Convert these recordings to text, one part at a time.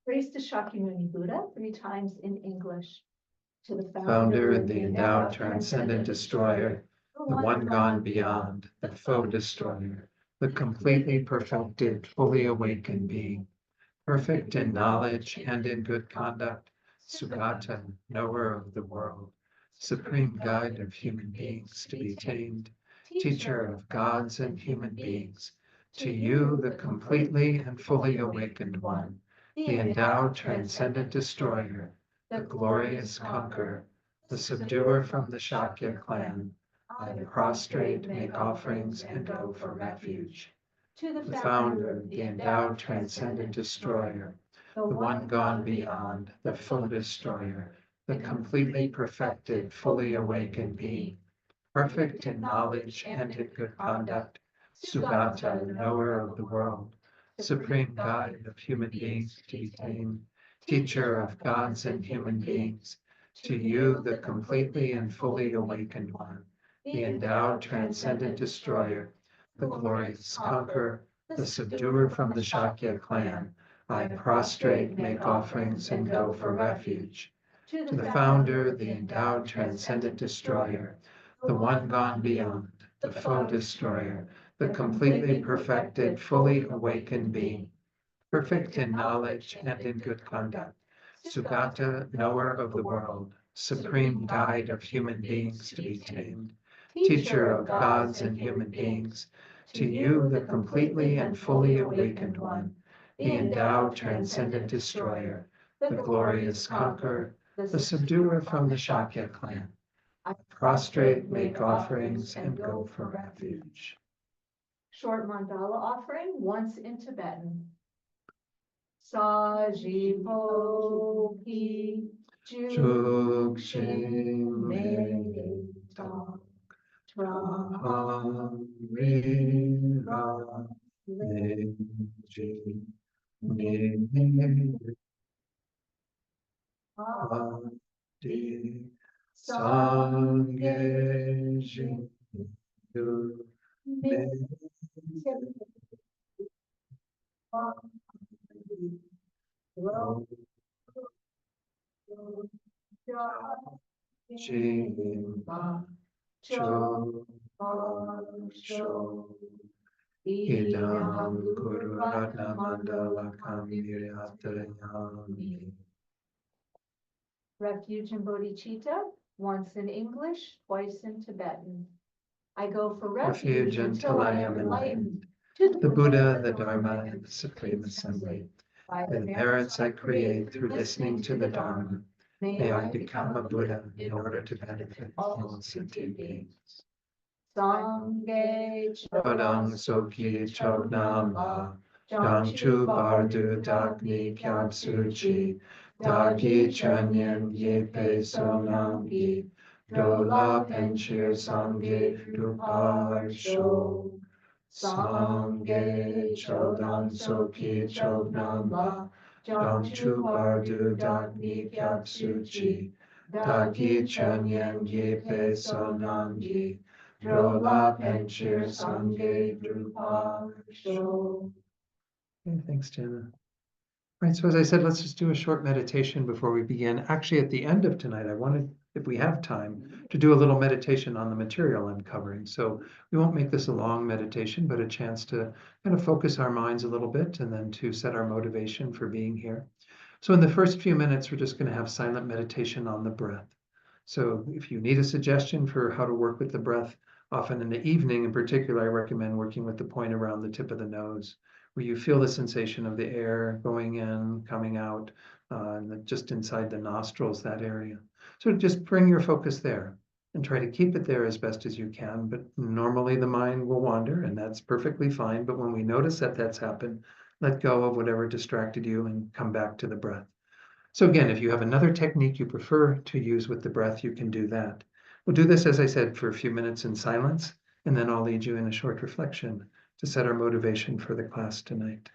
Praise to Shakyamuni Buddha 3 times in English. To the Founder, the endowed, transcendent destroyer, the one gone beyond, the foe destroyer, the completely perfected, fully awakened being, perfect in knowledge and in good conduct, Sugata, knower of the world, supreme guide of human beings to be tamed, teacher of gods and human beings, to you, the completely and fully awakened one, the endowed, transcendent destroyer, the glorious conqueror, the subduer from the Shakya clan, I prostrate, make offerings, and go for refuge. To The founder, the endowed, transcendent destroyer, the one gone beyond, the foe destroyer, the completely perfected, fully awakened being, perfect in knowledge and in good conduct, Sugata, knower of the world, supreme guide of human beings to be tamed, teacher of gods and human beings, to you, the completely and fully awakened one, the endowed, transcendent destroyer, the glorious conqueror, the subduer from the Shakya clan, I prostrate, make offerings, and go for refuge. To the founder, the endowed, transcendent destroyer, the one gone beyond, the foe destroyer, the completely perfected, fully awakened being, perfect in knowledge and in good conduct, Sugata, knower of the world, supreme guide of human beings to be tamed, teacher of gods and human beings, to you, the completely and fully awakened one, the endowed, transcendent destroyer, the glorious conqueror, the subduer from the Shakya clan, I prostrate, make offerings, and go for refuge. Short mandala offering, once in Tibetan. Sajipo pi Chuk Shing Me Tak Traham Rira Neji Nini Adi Sangye Jin Yu Me Jin Cho Sho Idam Guru Ratna Mandala Kamiriyatayami. Refuge in Bodhicitta, once in English, twice in Tibetan. I go for refuge until I am enlightened. To The Buddha, the Dharma, and the Supreme Assembly. By the merits I create through listening to the Dharma, may I become a Buddha in order to benefit all sentient beings. Sangye Chodang Soki Chodnam La, Dang Chu Bardu Dagni Kyab Suchi, Dagi Chanyen Yepe Sonam Yi, Dola Penchir Sangye Drupar Sho. Sangye Chodang Soki Chodnam La, Dang Chu Bardu Dagni Kyab Suchi, Dagi Chanyen Yepe Sonam Yi, Rola Penchir Sangye Drupal Sho. Okay, thanks, Jana. All right, so as I said, let's just do a short meditation before we begin. Actually, at the end of tonight, I wanted, if we have time, to do a little meditation on the material I'm covering. So we won't make this a long meditation, but a chance to kind of focus our minds a little bit and then to set our motivation for being here. So in the first few minutes, we're just going to have silent meditation on the breath. So if you need a suggestion for how to work with the breath, often in the evening in particular, I recommend working with the point around the tip of the nose, where you feel the sensation of the air going in, coming out, and just inside the nostrils, that area. So just bring your focus there and try to keep it there as best as you can. But normally the mind will wander, and that's perfectly fine. But when we notice that that's happened, let go of whatever distracted you and come back to the breath. So again, if you have another technique you prefer to use with the breath, you can do that. We'll do this, as I said, for a few minutes in silence, and then I'll lead you in a short reflection to set our motivation for the class tonight.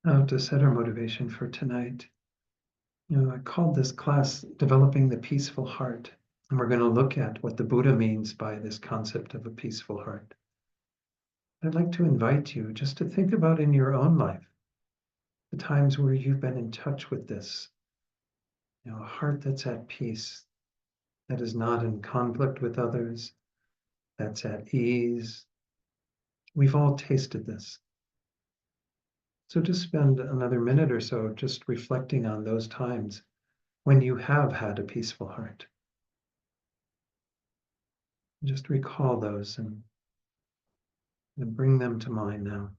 Now to set our motivation for tonight. I called this class Developing the Peaceful Heart. And we're going to look at what the Buddha means by this concept of a peaceful heart. I'd like to invite you just to think about in your own life the times where you've been in touch with this, a heart that's at peace, that is not in conflict with others, that's at ease. We've all tasted this. So just spend another minute or so just reflecting on those times when you have had a peaceful heart. Just recall those and bring them to mind now.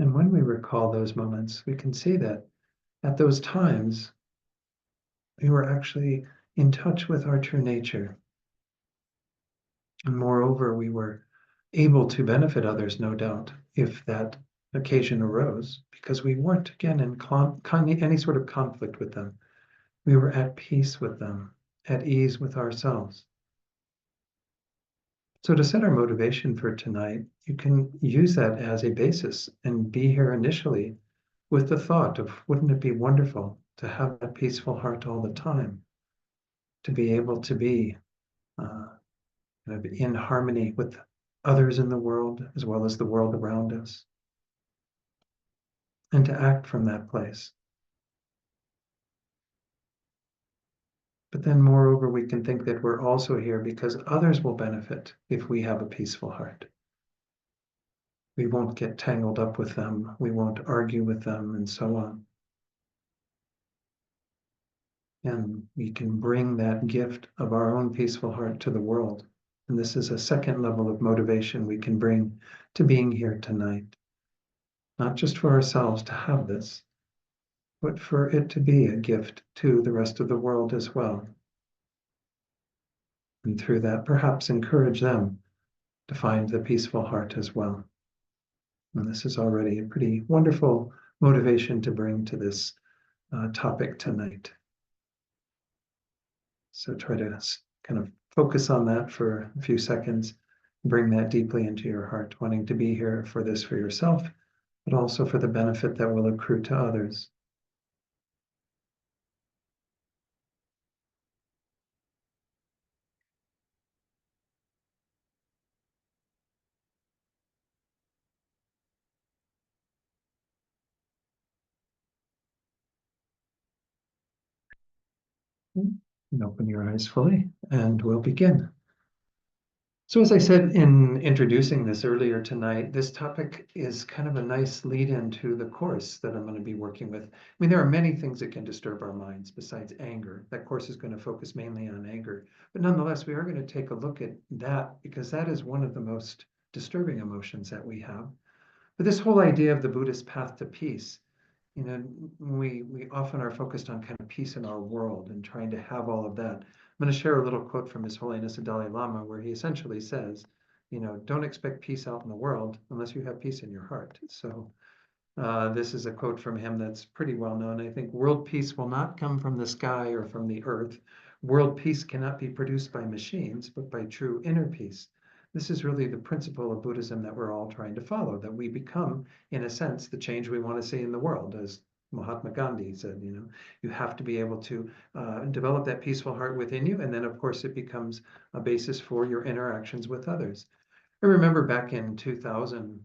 And when we recall those moments, we can see that at those times, we were actually in touch with our true nature. And moreover, we were able to benefit others, no doubt, if that occasion arose, because we weren't, again, in any sort of conflict with them. We were at peace with them, at ease with ourselves. So to set our motivation for tonight, you can use that as a basis and be here initially with the thought of, wouldn't it be wonderful to have a peaceful heart all the time, to be able to be in harmony with others in the world as well as the world around us, and to act from that place. But then moreover, we can think that we're also here because others will benefit if we have a peaceful heart. We won't get tangled up with them, we won't argue with them, and so on. And we can bring that gift of our own peaceful heart to the world. And this is a second level of motivation we can bring to being here tonight. Not just for ourselves to have this, but for it to be a gift to the rest of the world as well. And through that, perhaps encourage them to find the peaceful heart as well. And this is already a pretty wonderful motivation to bring to this topic tonight. So try to kind of focus on that for a few seconds, bring that deeply into your heart, wanting to be here for this for yourself, but also for the benefit that will accrue to others. And open your eyes fully, and we'll begin. So as I said in introducing this earlier tonight, this topic is kind of a nice lead into the course that I'm going to be working with. I mean, there are many things that can disturb our minds besides anger. That course is going to focus mainly on anger. But nonetheless, we are going to take a look at that because that is one of the most disturbing emotions that we have. But this whole idea of the Buddhist path to peace, we often are focused on kind of peace in our world and trying to have all of that. I'm going to share a little quote from His Holiness the Dalai Lama where he essentially says, don't expect peace out in the world unless you have peace in your heart. So this is a quote from him that's pretty well known. I think world peace will not come from the sky or from the earth. World peace cannot be produced by machines, but by true inner peace. This is really the principle of Buddhism that we're all trying to follow, that we become, in a sense, the change we want to see in the world. As Mahatma Gandhi said, you have to be able to develop that peaceful heart within you. And then, of course, it becomes a basis for your interactions with others. I remember back in 2000,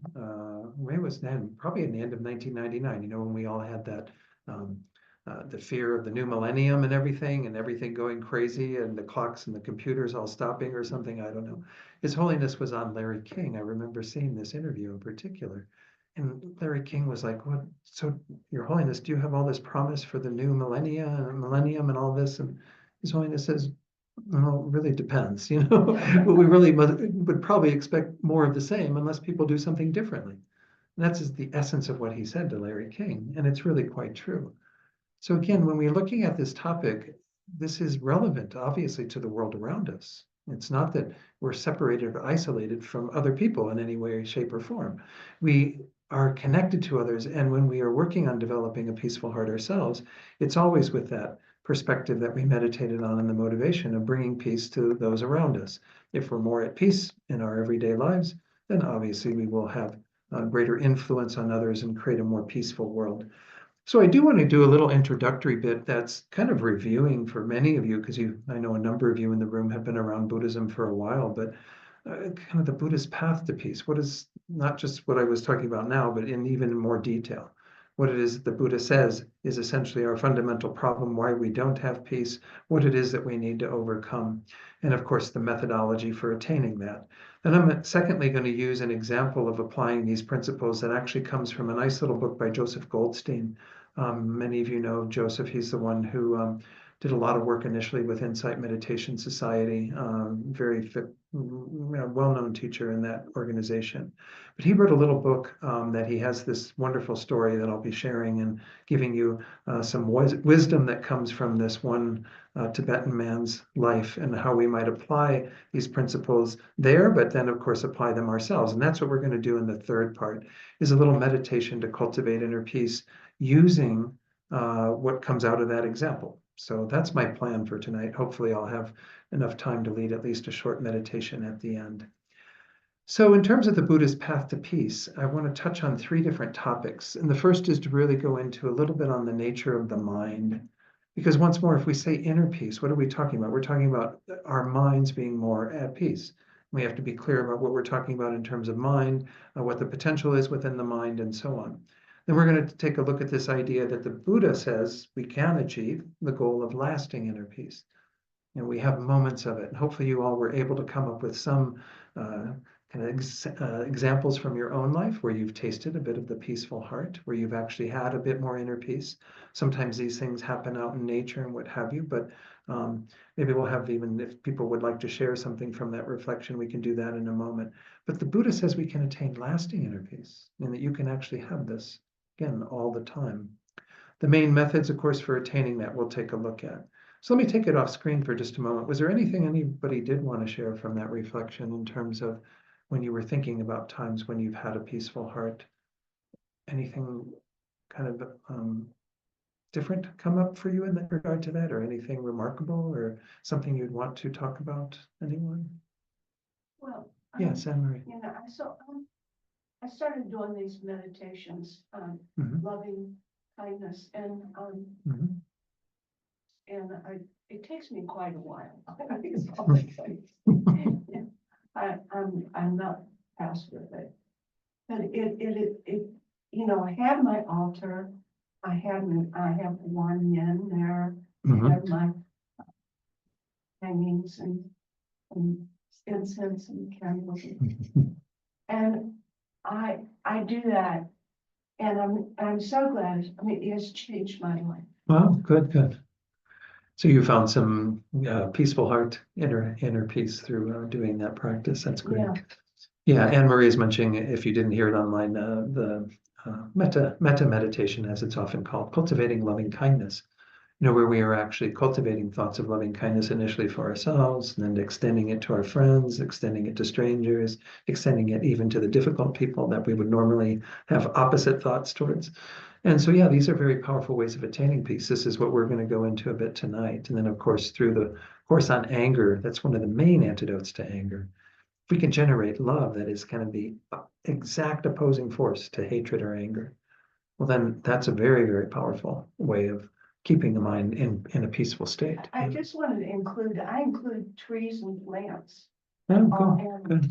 when was then? Probably in the end of 1999, when we all had that, the fear of the new millennium and everything going crazy and the clocks and the computers all stopping or something, I don't know. His Holiness was on Larry King. I remember seeing this interview in particular. And Larry King was like, "What? So, Your Holiness, do you have all this promise for the new millennium and all this?" And His Holiness says, "Well, it really depends, but we really would probably expect more of the same unless people do something differently." And that's the essence of what he said to Larry King. And it's really quite true. So again, when we're looking at this topic, this is relevant, obviously, to the world around us. It's not that we're separated or isolated from other people in any way, shape, or form. We are connected to others, and when we are working on developing a peaceful heart ourselves, it's always with that perspective that we meditated on and the motivation of bringing peace to those around us. If we're more at peace in our everyday lives, then obviously we will have greater influence on others and create a more peaceful world. So I do want to do a little introductory bit that's kind of reviewing for many of you, because I know a number of you in the room have been around Buddhism for a while, but kind of the Buddhist path to peace. What is not just what I was talking about now, but in even more detail. What it is that the Buddha says is essentially our fundamental problem, why we don't have peace, what it is that we need to overcome, and of course the methodology for attaining that. And I'm secondly going to use an example of applying these principles that actually comes from a nice little book by Joseph Goldstein. Many of you know Joseph. He's the one who did a lot of work initially with Insight Meditation Society, very well-known teacher in that organization. But he wrote a little book that he has this wonderful story that I'll be sharing and giving you some wisdom that comes from this one Tibetan man's life and how we might apply these principles there, but then of course apply them ourselves. And that's what we're going to do in the third part, is a little meditation to cultivate inner peace using what comes out of that example. So that's my plan for tonight. Hopefully I'll have enough time to lead at least a short meditation at the end. So in terms of the Buddhist path to peace, I want to touch on three different topics. And the first is to really go into a little bit on the nature of the mind. Because once more, if we say inner peace, what are we talking about? We're talking about our minds being more at peace. We have to be clear about what we're talking about in terms of mind, what the potential is within the mind, and so on. Then we're going to take a look at this idea that the Buddha says we can achieve the goal of lasting inner peace. And we have moments of it. And hopefully you all were able to come up with some examples from your own life where you've tasted a bit of the peaceful heart, where you've actually had a bit more inner peace. Sometimes these things happen out in nature and what have you, but maybe we'll have, even if people would like to share something from that reflection, we can do that in a moment. But the Buddha says we can attain lasting inner peace, and that you can actually have this, again, all the time. The main methods, of course, for attaining that we'll take a look at. So let me take it off screen for just a moment. Was there anything anybody did want to share from that reflection in terms of when you were thinking about times when you've had a peaceful heart? Anything kind of different come up for you in that regard to that, or anything remarkable, or something you'd want to talk about? Anyone? Well, Yes, Anne-Marie. you know, I started doing these meditations, loving kindness, and it takes me quite a while. I'm not past with it, but it you know, I have my altar. I have one yin there. I have my hangings and incense and candles, and I do that, and I'm so glad. I mean, it has changed my life. Well, good. So you found some peaceful heart, inner peace through doing that practice. That's great. Yeah, Anne-Marie is mentioning, if you didn't hear it online, the metta meditation, as it's often called, cultivating loving kindness. You know, where we are actually cultivating thoughts of loving kindness initially for ourselves, and then extending it to our friends, extending it to strangers, extending it even to the difficult people that we would normally have opposite thoughts towards. And so, yeah, these are very powerful ways of attaining peace. This is what we're going to go into a bit tonight. And then, of course, through the course on anger, that's one of the main antidotes to anger. If we can generate love, that is kind of the exact opposing force to hatred or anger, well, then that's a very, very powerful way of keeping the mind in a peaceful state. I just wanted to include, I include trees and plants. Oh, good.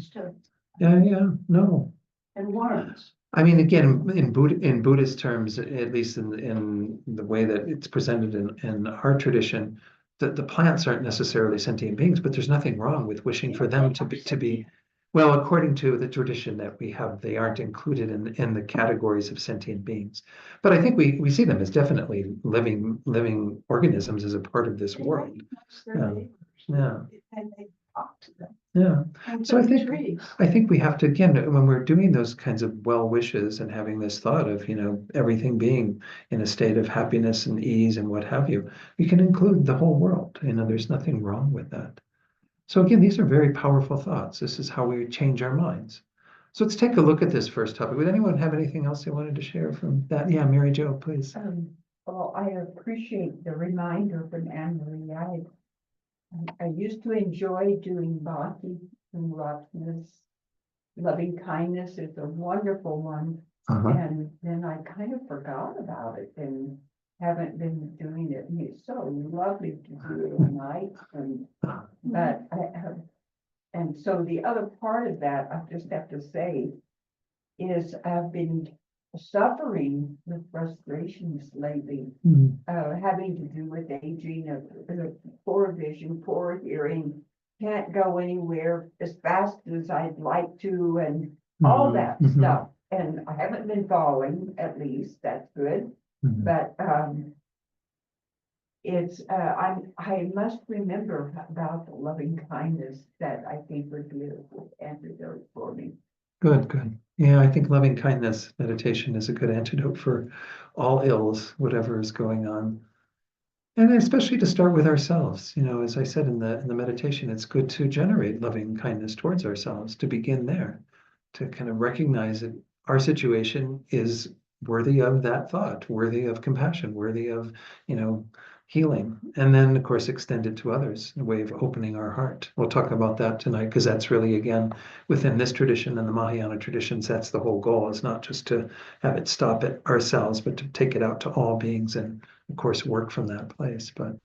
Yeah, no. And worms. I mean, again, in Buddhist terms, at least in the way that it's presented in our tradition, the plants aren't necessarily sentient beings, but there's nothing wrong with wishing for them to be, well, according to the tradition that we have, they aren't included in the categories of sentient beings. But I think we see them as definitely living organisms as a part of this world. Yeah. And they talk to them. Yeah. And So I some think- trees. I think we have to, again, when we're doing those kinds of well wishes and having this thought of, everything being in a state of happiness and ease and what have you, we can include the whole world. There's nothing wrong with that. So again, these are very powerful thoughts. This is how we change our minds. So let's take a look at this first topic. Would anyone have anything else they wanted to share from that? Yeah, Mary Jo, please. Well, I appreciate the reminder from Anne Marie. I used to enjoy doing bhakti and roughness. Loving kindness is a wonderful one. Uh-huh. And then I kind of forgot about it and haven't been doing it. And it's so lovely to do it at night. But I have, and so the other part of that, I just have to say, is I've been suffering with frustrations lately, Mhm. having to do with aging, poor vision, poor hearing, can't go anywhere as fast as I'd like to, and all that Mhm. stuff. And I haven't been falling, at least, that's good. Mhm. But I must remember about the loving kindness that I think would be a good antidote for me. Good, good. Yeah, I think loving kindness meditation is a good antidote for all ills, whatever is going on. And especially to start with ourselves. As I said in the meditation, it's good to generate loving kindness towards ourselves, to begin there, to kind of recognize that our situation is worthy of that thought, worthy of compassion, worthy of, healing. And then, of course, extend it to others, a way of opening our heart. We'll talk about that tonight, because that's really, again, within this tradition and the Mahayana traditions, that's the whole goal, is not just to have it stop at ourselves, but to take it out to all beings and, of course, work from that place. But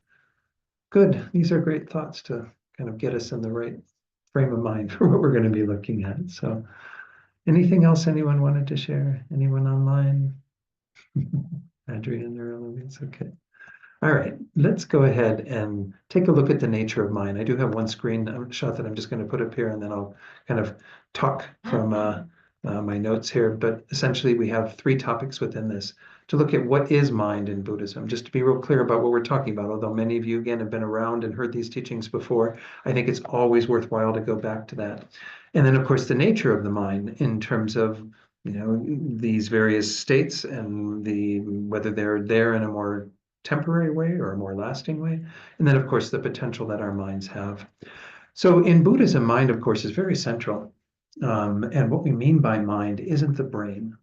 good. These are great thoughts to kind of get us in the right frame of mind for what we're going to be looking at. So anything else anyone wanted to share? Anyone online? Adrian or Eloise? Okay. All right, let's go ahead and take a look at the nature of mind. I do have one screen shot that I'm just going to put up here, and then I'll kind of talk from my notes here. But essentially, we have three topics within this to look at what is mind in Buddhism. Just to be real clear about what we're talking about, although many of you, again, have been around and heard these teachings before, I think it's always worthwhile to go back to that. And then, of course, the nature of the mind in terms of these various states and whether they're there in a more temporary way or a more lasting way. And then, of course, the potential that our minds have. So in Buddhism, mind, of course, is very central. And what we mean by mind isn't the brain.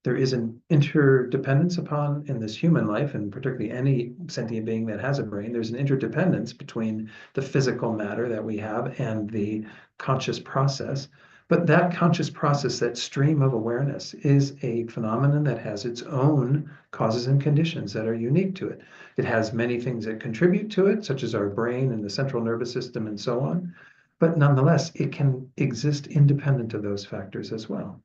There is an interdependence upon, in this human life, and particularly any sentient being that has a brain, there's an interdependence between the physical matter that we have and the conscious process. But that conscious process, that stream of awareness, is a phenomenon that has its own causes and conditions that are unique to it. It has many things that contribute to it, such as our brain and the central nervous system and so on. But nonetheless, it can exist independent of those factors as well.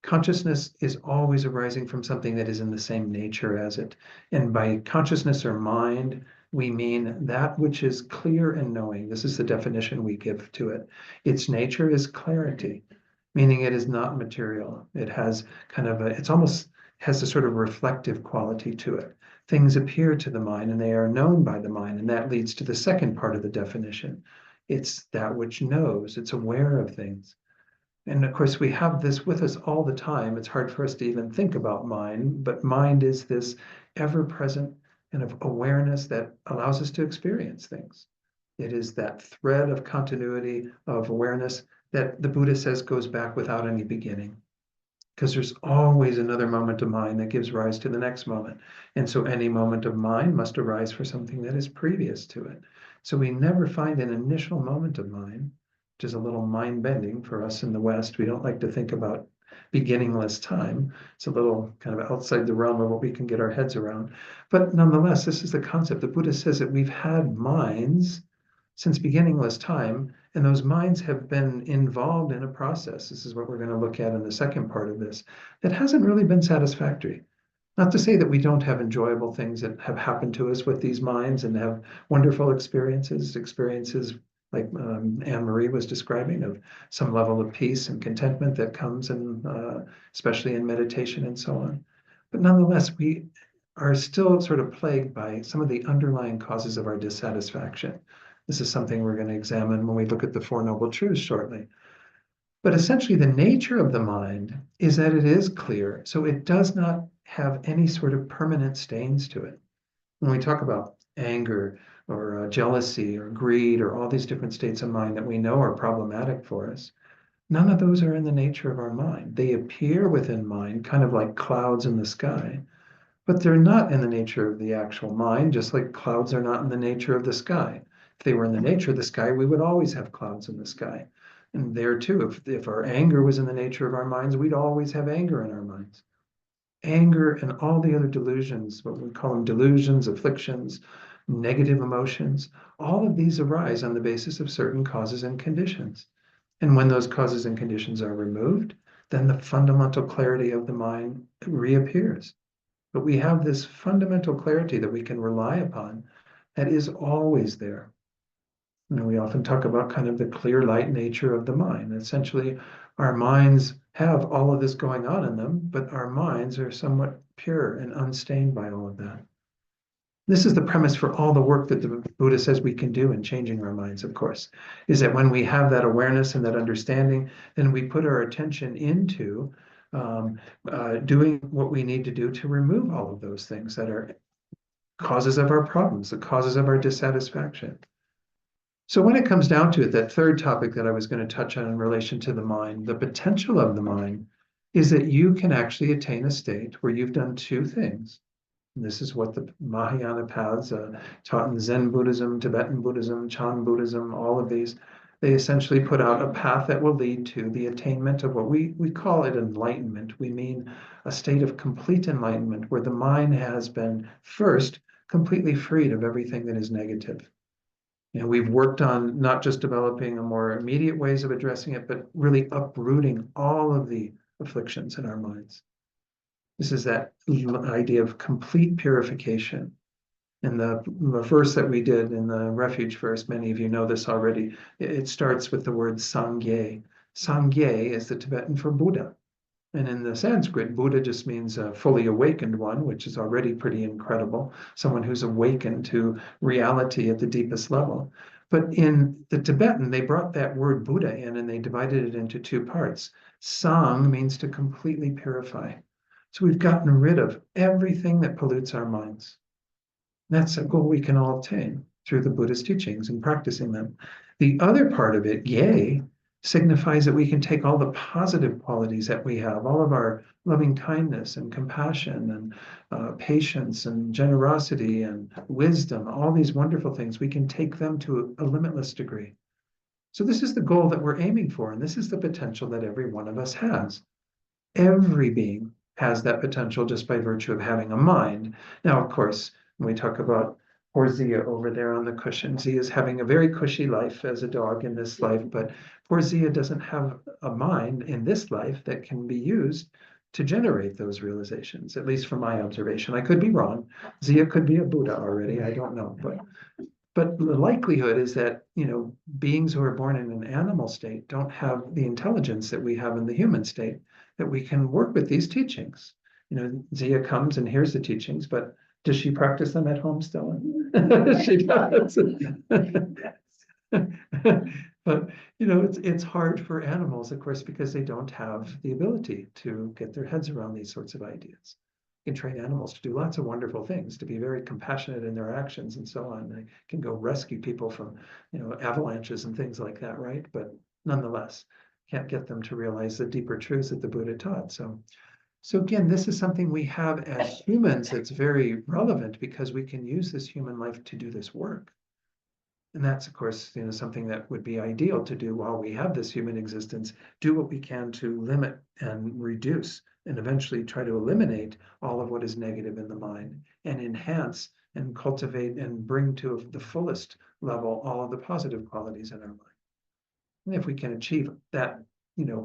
Consciousness is always arising from something that is in the same nature as it. And by consciousness or mind, we mean that which is clear and knowing. This is the definition we give to it. Its nature is clarity, meaning it is not material. It has it's almost has a sort of reflective quality to it. Things appear to the mind and they are known by the mind. And that leads to the second part of the definition. It's that which knows, it's aware of things. And of course, we have this with us all the time. It's hard for us to even think about mind, but mind is this ever-present kind of awareness that allows us to experience things. It is that thread of continuity of awareness that the Buddha says goes back without any beginning. Because there's always another moment of mind that gives rise to the next moment. And so any moment of mind must arise for something that is previous to it. So we never find an initial moment of mind, which is a little mind bending for us in the West. We don't like to think about beginningless time. It's a little kind of outside the realm of what we can get our heads around. But nonetheless, this is the concept. The Buddha says that we've had minds since beginningless time, and those minds have been involved in a process. This is what we're going to look at in the second part of this, that hasn't really been satisfactory. Not to say that we don't have enjoyable things that have happened to us with these minds and have wonderful experiences like Anne-Marie was describing, of some level of peace and contentment that comes especially in meditation and so on. But nonetheless, we are still sort of plagued by some of the underlying causes of our dissatisfaction. This is something we're going to examine when we look at the Four Noble Truths shortly. But essentially, the nature of the mind is that it is clear, so it does not have any sort of permanent stains to it. When we talk about anger or jealousy or greed or all these different states of mind that we know are problematic for us, none of those are in the nature of our mind. They appear within mind, kind of like clouds in the sky, but they're not in the nature of the actual mind, just like clouds are not in the nature of the sky. If they were in the nature of the sky, we would always have clouds in the sky. And there too, if our anger was in the nature of our minds, we'd always have anger in our minds. Anger and all the other delusions, what we call them delusions, afflictions, negative emotions, all of these arise on the basis of certain causes and conditions. And when those causes and conditions are removed, then the fundamental clarity of the mind reappears. But we have this fundamental clarity that we can rely upon that is always there. We often talk about kind of the clear light nature of the mind. Essentially, our minds have all of this going on in them, but our minds are somewhat pure and unstained by all of that. This is the premise for all the work that the Buddha says we can do in changing our minds, of course, is that when we have that awareness and that understanding, then we put our attention into doing what we need to do to remove all of those things that are causes of our problems, the causes of our dissatisfaction. So when it comes down to it, that third topic that I was going to touch on in relation to the mind, the potential of the mind is that you can actually attain a state where you've done two things. And this is what the Mahayana paths taught in Zen Buddhism, Tibetan Buddhism, Chan Buddhism, all of these. They essentially put out a path that will lead to the attainment of what we call it enlightenment. We mean a state of complete enlightenment where the mind has been first completely freed of everything that is negative. We've worked on not just developing a more immediate ways of addressing it, but really uprooting all of the afflictions in our minds. This is that idea of complete purification. In the verse that we did in the refuge verse, many of you know this already, it starts with the word Sangye. Sangye is the Tibetan for Buddha. And in the Sanskrit, Buddha just means a fully awakened one, which is already pretty incredible, someone who's awakened to reality at the deepest level. But in the Tibetan, they brought that word Buddha in and they divided it into two parts. Sang means to completely purify. So we've gotten rid of everything that pollutes our minds. That's a goal we can all obtain through the Buddhist teachings and practicing them. The other part of it, yay, signifies that we can take all the positive qualities that we have, all of our loving kindness and compassion and patience and generosity and wisdom, all these wonderful things, we can take them to a limitless degree. So this is the goal that we're aiming for, and this is the potential that every one of us has. Every being has that potential just by virtue of having a mind. Now, of course, when we talk about poor Zia over there on the cushion, Zia is having a very cushy life as a dog in this life, but poor Zia doesn't have a mind in this life that can be used to generate those realizations, at least from my observation. I could be wrong. Zia could be a Buddha already. I don't know, but the likelihood is that, beings who are born in an animal state don't have the intelligence that we have in the human state, that we can work with these teachings. Zia comes and hears the teachings, but does she practice them at home still? She does. But it's hard for animals, of course, because they don't have the ability to get their heads around these sorts of ideas. You can train animals to do lots of wonderful things, to be very compassionate in their actions and so on. They can go rescue people from, avalanches and things like that, right? But nonetheless, can't get them to realize the deeper truths that the Buddha taught. So again, this is something we have as humans that's very relevant because we can use this human life to do this work. And that's, of course, something that would be ideal to do while we have this human existence, do what we can to limit and reduce and eventually try to eliminate all of what is negative in the mind and enhance and cultivate and bring to the fullest level all of the positive qualities in our mind. And if we can achieve that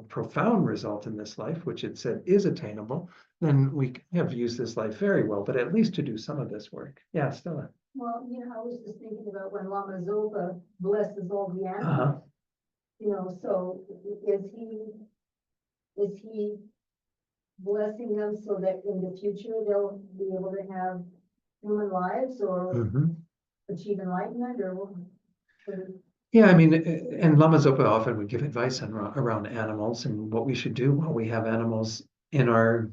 profound result in this life, which it said is attainable, then we have used this life very well, but at least to do some of this work. Yeah, Stella. Well, I was just thinking about when Lama Zopa blesses all the animals. So is he blessing them so that in the future they'll be able to have human lives or achieve enlightenment or what? Yeah, I mean, and Lama Zopa often would give advice on, around animals and what we should do while we have animals in our,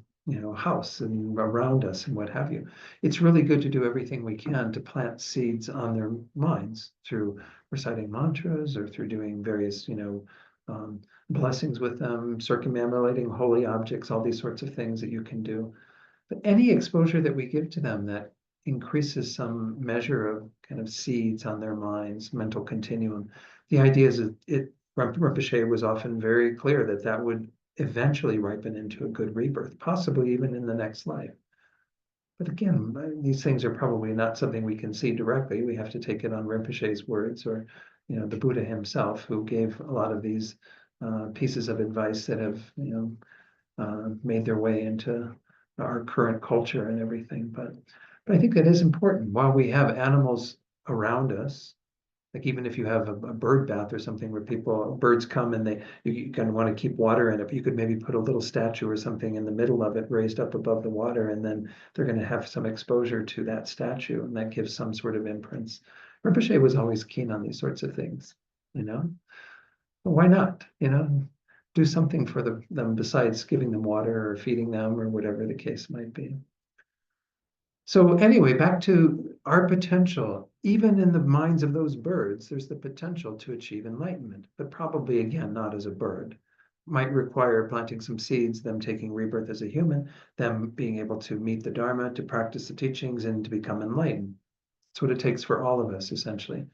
house and around us and what have you. It's really good to do everything we can to plant seeds on their minds through reciting mantras or through doing various, blessings with them, circumambulating holy objects, all these sorts of things that you can do. But any exposure that we give to them that increases some measure of kind of seeds on their minds, mental continuum. The idea is that Rinpoche was often very clear that that would eventually ripen into a good rebirth, possibly even in the next life. But again, these things are probably not something we can see directly. We have to take it on Rinpoche's words or, the Buddha himself, who gave a lot of these pieces of advice that have, made their way into our current culture and everything. But I think that is important. While we have animals around us, like even if you have a bird bath or something where birds come and you kind of want to keep water in it, but you could maybe put a little statue or something in the middle of it raised up above the water, and then they're going to have some exposure to that statue, and that gives some sort of imprints. Rinpoche was always keen on these sorts of things, Well, why not, do something for them besides giving them water or feeding them or whatever the case might be. So anyway, back to our potential. Even in the minds of those birds, there's the potential to achieve enlightenment, but probably, again, not as a bird. Might require planting some seeds, them taking rebirth as a human, them being able to meet the Dharma, to practice the teachings, and to become enlightened. That's what it takes for all of us, essentially.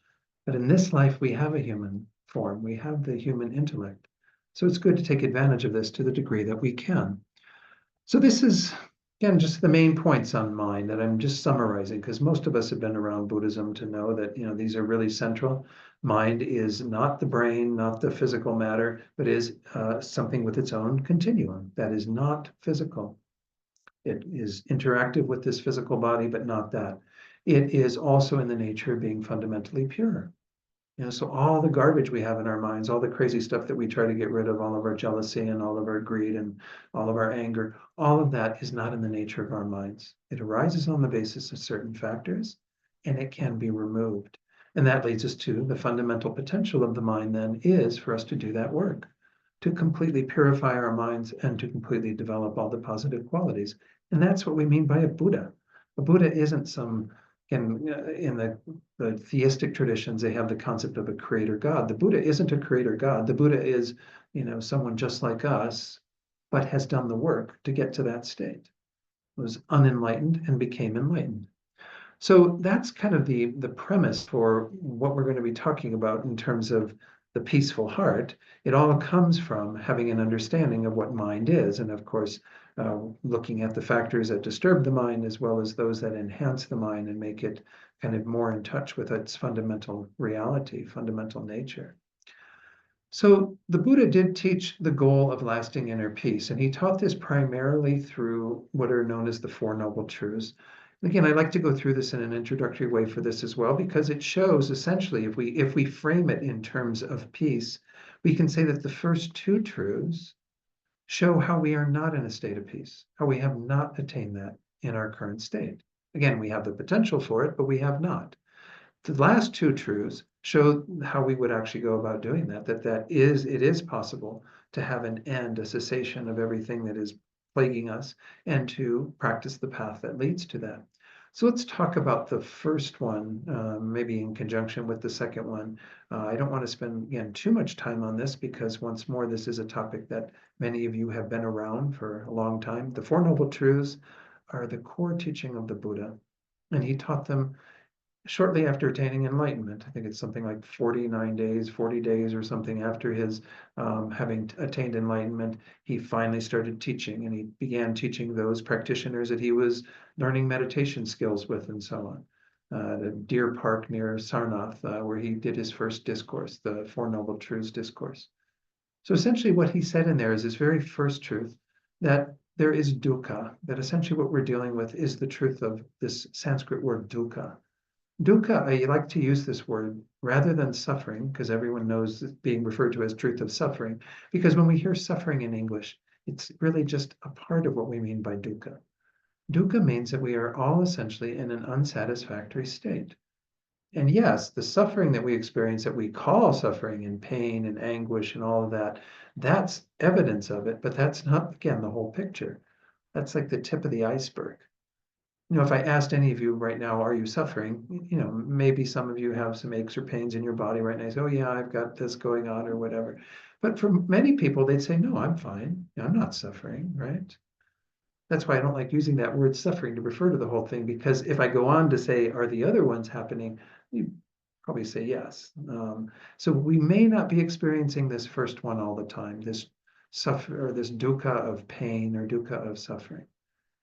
But in this life, we have a human form. We have the human intellect. So it's good to take advantage of this to the degree that we can. So this is, again, just the main points on mind that I'm just summarizing, because most of us have been around Buddhism to know that, these are really central. Mind is not the brain, not the physical matter, but is something with its own continuum that is not physical. It is interactive with this physical body, but not that. It is also in the nature of being fundamentally pure. So all the garbage we have in our minds, all the crazy stuff that we try to get rid of, all of our jealousy and all of our greed and all of our anger, all of that is not in the nature of our minds. It arises on the basis of certain factors, and it can be removed. And that leads us to the fundamental potential of the mind then is for us to do that work, to completely purify our minds and to completely develop all the positive qualities. And that's what we mean by a Buddha. A Buddha isn't some in the theistic traditions, they have the concept of a creator God. The Buddha isn't a creator God. The Buddha is, someone just like us, but has done the work to get to that state. Was unenlightened and became enlightened. So that's kind of the premise for what we're going to be talking about in terms of the peaceful heart. It all comes from having an understanding of what mind is, and of course, looking at the factors that disturb the mind as well as those that enhance the mind and make it kind of more in touch with its fundamental reality, fundamental nature. So the Buddha did teach the goal of lasting inner peace, and he taught this primarily through what are known as the Four Noble Truths. Again, I like to go through this in an introductory way for this as well, because it shows essentially, if we frame it in terms of peace, we can say that the first two truths show how we are not in a state of peace, how we have not attained that in our current state. Again, we have the potential for it, but we have not. The last two truths show how we would actually go about doing that, it is possible to have an end, a cessation of everything that is plaguing us, and to practice the path that leads to that. So let's talk about the first one, maybe in conjunction with the second one. I don't want to spend, again, too much time on this because, once more, this is a topic that many of you have been around for a long time. The Four Noble Truths are the core teaching of the Buddha, and he taught them shortly after attaining enlightenment. I think it's something like 40 days or something after his having attained enlightenment, he finally started teaching, and he began teaching those practitioners that he was learning meditation skills with and so on. The Deer Park near Sarnath, where he did his first discourse, the Four Noble Truths discourse. So essentially what he said in there is his very first truth, that there is dukkha, that essentially what we're dealing with is the truth of this Sanskrit word dukkha. Dukkha, I like to use this word rather than suffering, because everyone knows it's being referred to as truth of suffering, because when we hear suffering in English, it's really just a part of what we mean by dukkha. Dukkha means that we are all essentially in an unsatisfactory state. And yes, the suffering that we experience that we call suffering and pain and anguish and all of that, that's evidence of it, but that's not, again, the whole picture. That's like the tip of the iceberg. If I asked any of you right now, are you suffering? Maybe some of you have some aches or pains in your body right now. You say, oh yeah, I've got this going on or whatever. But for many people, they'd say, no, I'm fine. I'm not suffering, right? That's why I don't like using that word suffering to refer to the whole thing, because if I go on to say, are the other ones happening? You probably say yes. So we may not be experiencing this first one all the time, this suffer or this dukkha of pain or dukkha of suffering.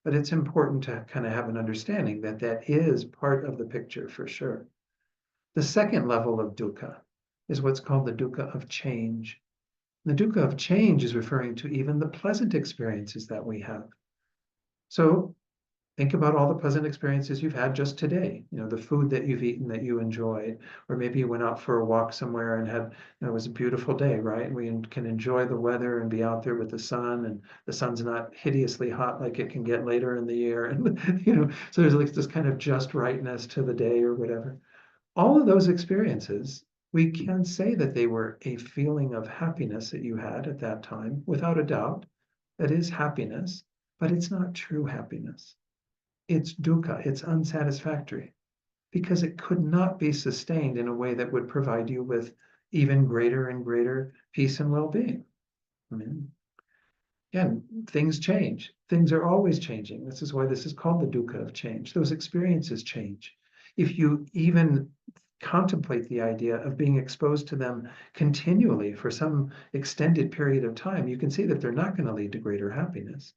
But it's important to kind of have an understanding that that is part of the picture for sure. The second level of dukkha is what's called the dukkha of change. The dukkha of change is referring to even the pleasant experiences that we have. So think about all the pleasant experiences you've had just today, the food that you've eaten that you enjoyed, or maybe you went out for a walk somewhere and had, it was a beautiful day, right? And we can enjoy the weather and be out there with the sun, and the sun's not hideously hot like it can get later in the year. And, so there's like this kind of just rightness to the day or whatever. All of those experiences, we can say that they were a feeling of happiness that you had at that time, without a doubt. That is happiness, but it's not true happiness. It's dukkha, it's unsatisfactory, because it could not be sustained in a way that would provide you with even greater and greater peace and well-being. I mean, again, things change. Things are always changing. This is why this is called the dukkha of change. Those experiences change. If you even contemplate the idea of being exposed to them continually for some extended period of time, you can see that they're not going to lead to greater happiness.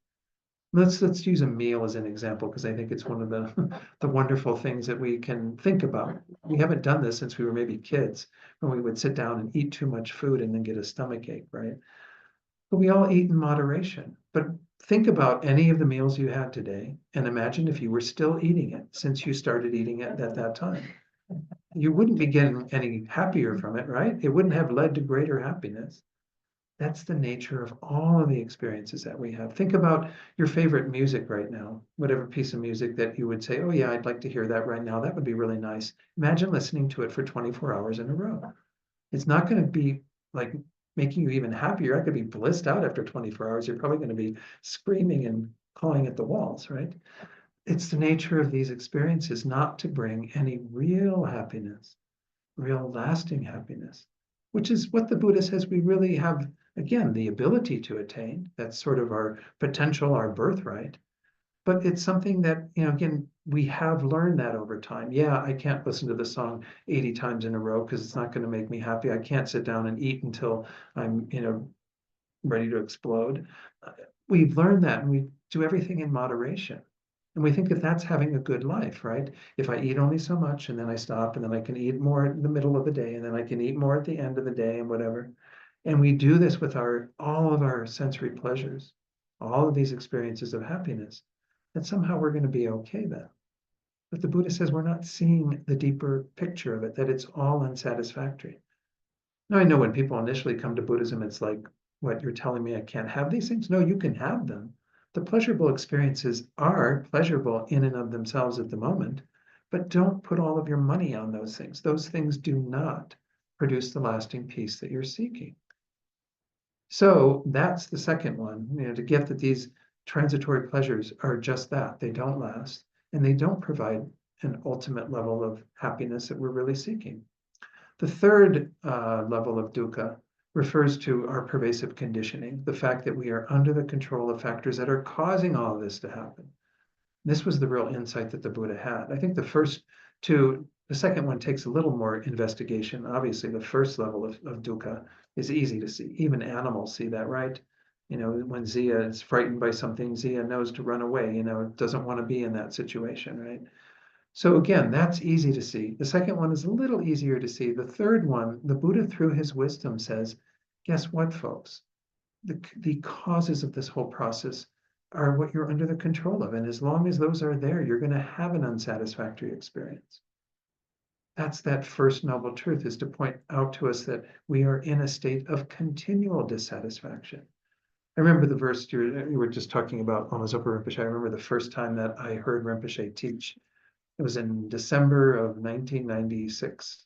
Let's use a meal as an example, because I think it's one of the wonderful things that we can think about. We haven't done this since we were maybe kids, when we would sit down and eat too much food and then get a stomach ache, right? But we all eat in moderation. But think about any of the meals you had today and imagine if you were still eating it since you started eating it at that time. You wouldn't be getting any happier from it, right? It wouldn't have led to greater happiness. That's the nature of all of the experiences that we have. Think about your favorite music right now, whatever piece of music that you would say, oh yeah, I'd like to hear that right now. That would be really nice. Imagine listening to it for 24 hours in a row. It's not going to be like making you even happier. I could be blissed out after 24 hours. You're probably going to be screaming and clawing at the walls, right? It's the nature of these experiences not to bring any real happiness, real lasting happiness, which is what the Buddha says we really have, again, the ability to attain. That's sort of our potential, our birthright. But it's something that, again, we have learned that over time. Yeah, I can't listen to the song 80 times in a row because it's not going to make me happy. I can't sit down and eat until I'm, ready to explode. We've learned that, and we do everything in moderation. And we think that that's having a good life, right? If I eat only so much and then I stop, and then I can eat more in the middle of the day, and then I can eat more at the end of the day and whatever. And we do this with all of our sensory pleasures, all of these experiences of happiness, that somehow we're going to be okay then. But the Buddha says we're not seeing the deeper picture of it, that it's all unsatisfactory. Now, I know when people initially come to Buddhism, it's like, what, you're telling me I can't have these things? No, you can have them. The pleasurable experiences are pleasurable in and of themselves at the moment, but don't put all of your money on those things. Those things do not produce the lasting peace that you're seeking. So that's the second one, to get that these transitory pleasures are just that. They don't last, and they don't provide an ultimate level of happiness that we're really seeking. The third level of dukkha refers to our pervasive conditioning, the fact that we are under the control of factors that are causing all of this to happen. This was the real insight that the Buddha had. I think the second one takes a little more investigation. Obviously, the first level of dukkha is easy to see. Even animals see that, right? When Zia is frightened by something, Zia knows to run away, doesn't want to be in that situation, right? So again, that's easy to see. The second one is a little easier to see. The third one, the Buddha, through his wisdom, says, guess what, folks? The causes of this whole process are what you're under the control of. And as long as those are there, you're going to have an unsatisfactory experience. That's that first noble truth, is to point out to us that we are in a state of continual dissatisfaction. I remember the verse you were just talking about, Lama Zopa Rinpoche. I remember the first time that I heard Rinpoche teach. It was in December of 1996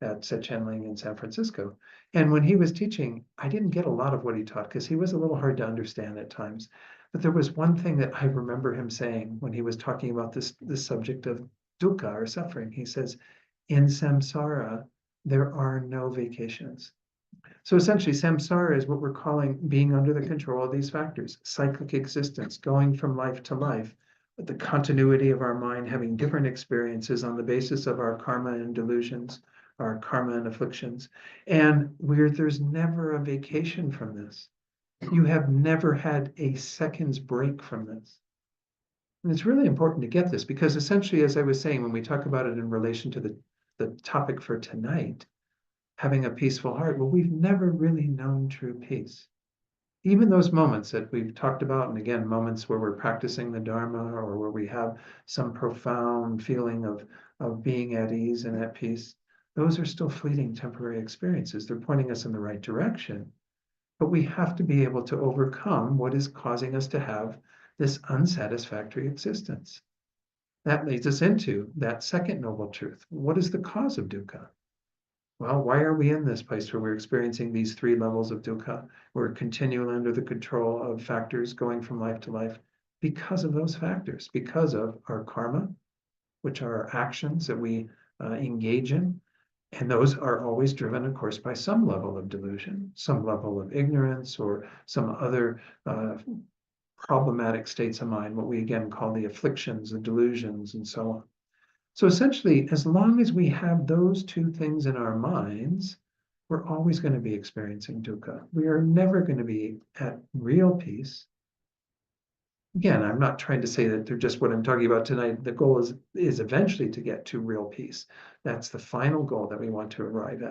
at Sechenling in San Francisco. And when he was teaching, I didn't get a lot of what he taught because he was a little hard to understand at times. But there was one thing that I remember him saying when he was talking about this subject of dukkha or suffering. He says, in samsara, there are no vacations. So essentially, samsara is what we're calling being under the control of these factors, cyclic existence, going from life to life, with the continuity of our mind having different experiences on the basis of our karma and delusions, our karma and afflictions, and where there's never a vacation from this. You have never had a second's break from this. And it's really important to get this because essentially, as I was saying, when we talk about it in relation to the topic for tonight, having a peaceful heart, well, we've never really known true peace. Even those moments that we've talked about, and again, moments where we're practicing the Dharma or where we have some profound feeling of being at ease and at peace, those are still fleeting temporary experiences. They're pointing us in the right direction. But we have to be able to overcome what is causing us to have this unsatisfactory existence. That leads us into that second noble truth. What is the cause of dukkha? Well, why are we in this place where we're experiencing these three levels of dukkha? We're continually under the control of factors going from life to life because of those factors, because of our karma, which are our actions that we engage in. And those are always driven, of course, by some level of delusion, some level of ignorance, or some other problematic states of mind, what we again call the afflictions, the delusions, and so on. So essentially, as long as we have those two things in our minds, we're always going to be experiencing dukkha. We are never going to be at real peace. Again, I'm not trying to say that they're just what I'm talking about tonight. The goal is eventually to get to real peace. That's the final goal that we want to arrive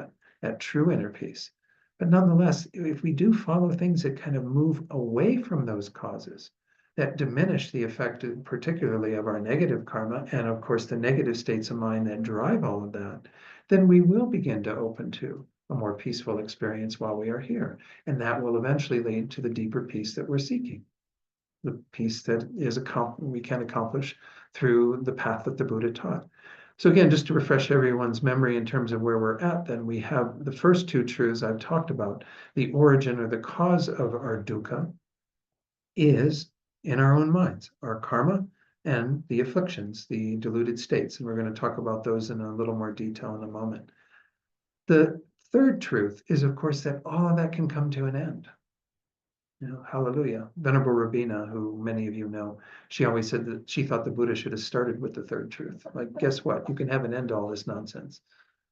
at true inner peace. But nonetheless, if we do follow things that kind of move away from those causes, that diminish the effect, particularly of our negative karma, and of course the negative states of mind that drive all of that, then we will begin to open to a more peaceful experience while we are here. And that will eventually lead to the deeper peace that we're seeking. The peace that we can accomplish through the path that the Buddha taught. So again, just to refresh everyone's memory in terms of where we're at, then we have the first two truths I've talked about. The origin or the cause of our dukkha is in our own minds, our karma and the afflictions, the deluded states. And we're going to talk about those in a little more detail in a moment. The third truth is, of course, that all of that can come to an end. You know, hallelujah. Venerable Rabina, who many of you know, she always said that she thought the Buddha should have started with the third truth. Like, guess what? You can have an end to all this nonsense.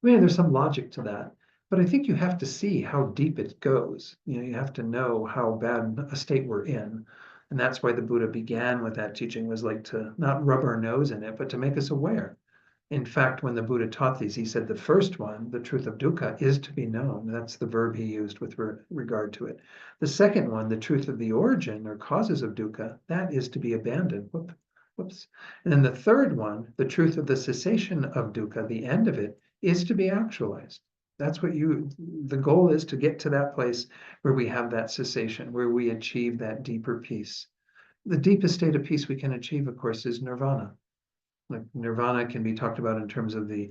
I mean, there's some logic to that, but I think you have to see how deep it goes. You know, you have to know how bad a state we're in. And that's why the Buddha began with that teaching, was like to not rub our nose in it, but to make us aware. In fact, when the Buddha taught these, he said the first one, the truth of dukkha, is to be known. That's the verb he used with regard to it. The second one, the truth of the origin or causes of dukkha, that is to be abandoned. Whoops. And then the third one, the truth of the cessation of dukkha, the end of it, is to be actualized. That's what the goal is, to get to that place where we have that cessation, where we achieve that deeper peace. The deepest state of peace we can achieve, of course, is nirvana. Like nirvana can be talked about in terms of the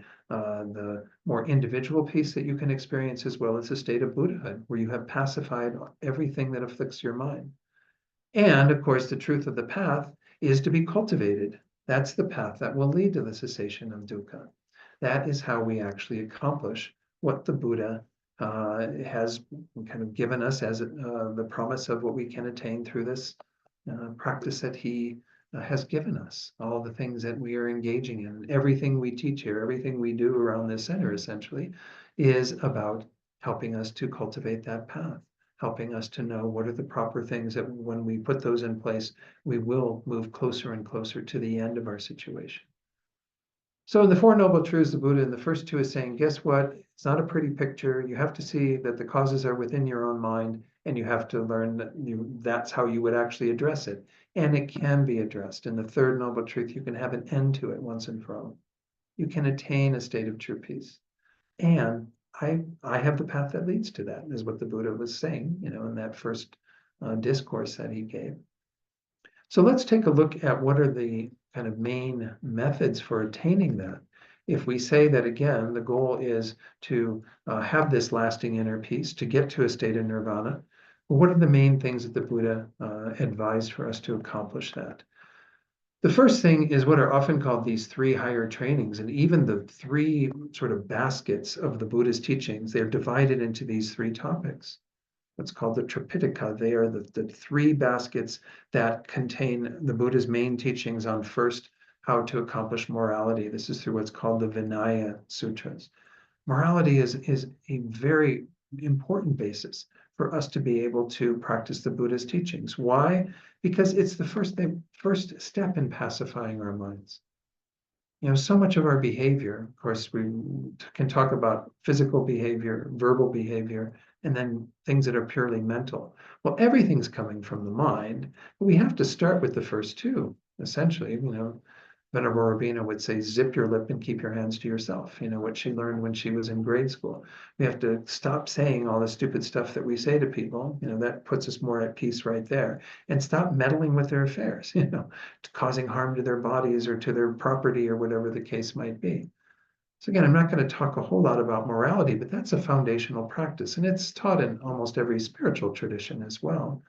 more individual peace that you can experience, as well as a state of Buddhahood, where you have pacified everything that afflicts your mind. And of course, the truth of the path is to be cultivated. That's the path that will lead to the cessation of dukkha. That is how we actually accomplish what the Buddha has kind of given us as the promise of what we can attain through this practice that he has given us, all the things that we are engaging in. Everything we teach here, everything we do around this center essentially is about helping us to cultivate that path, helping us to know what are the proper things that when we put those in place, we will move closer and closer to the end of our situation. So in the Four Noble Truths, the Buddha in the first two is saying, guess what? It's not a pretty picture. You have to see that the causes are within your own mind, and you have to learn that that's how you would actually address it. And it can be addressed. In the third noble truth, you can have an end to it once and for all. You can attain a state of true peace. And I have the path that leads to that, is what the Buddha was saying, you know, in that first discourse that he gave. So let's take a look at what are the kind of main methods for attaining that. If we say that again, the goal is to have this lasting inner peace, to get to a state of nirvana, well, what are the main things that the Buddha advised for us to accomplish that? The first thing is what are often called these three higher trainings, and even the three sort of baskets of the Buddhist teachings, they're divided into these three topics. What's called the Tripitaka. They are the three baskets that contain the Buddha's main teachings on first, how to accomplish morality. This is through what's called the Vinaya Sutras. Morality is a very important basis for us to be able to practice the Buddha's teachings. Why? Because it's the first step in pacifying our minds. So much of our behavior, of course, we can talk about physical behavior, verbal behavior, and then things that are purely mental. Well, everything's coming from the mind, but we have to start with the first two, essentially. Venerable Robina would say, zip your lip and keep your hands to yourself. What she learned when she was in grade school. We have to stop saying all the stupid stuff that we say to people. That puts us more at peace right there. And stop meddling with their affairs, causing harm to their bodies or to their property or whatever the case might be. So again, I'm not going to talk a whole lot about morality, but that's a foundational practice. And it's taught in almost every spiritual tradition as well.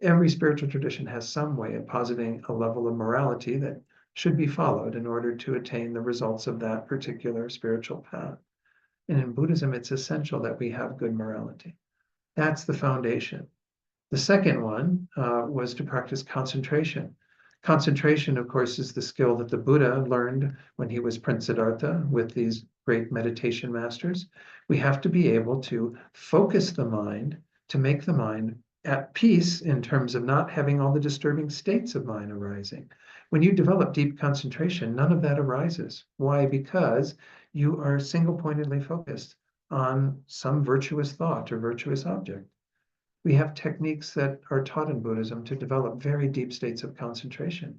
Every spiritual tradition has some way of positing a level of morality that should be followed in order to attain the results of that particular spiritual path. And in Buddhism, it's essential that we have good morality. That's the foundation. The second one was to practice concentration. Concentration, of course, is the skill that the Buddha learned when he was Prince Siddhartha with these great meditation masters. We have to be able to focus the mind to make the mind at peace in terms of not having all the disturbing states of mind arising. When you develop deep concentration, none of that arises. Why? Because you are single-pointedly focused on some virtuous thought or virtuous object. We have techniques that are taught in Buddhism to develop very deep states of concentration.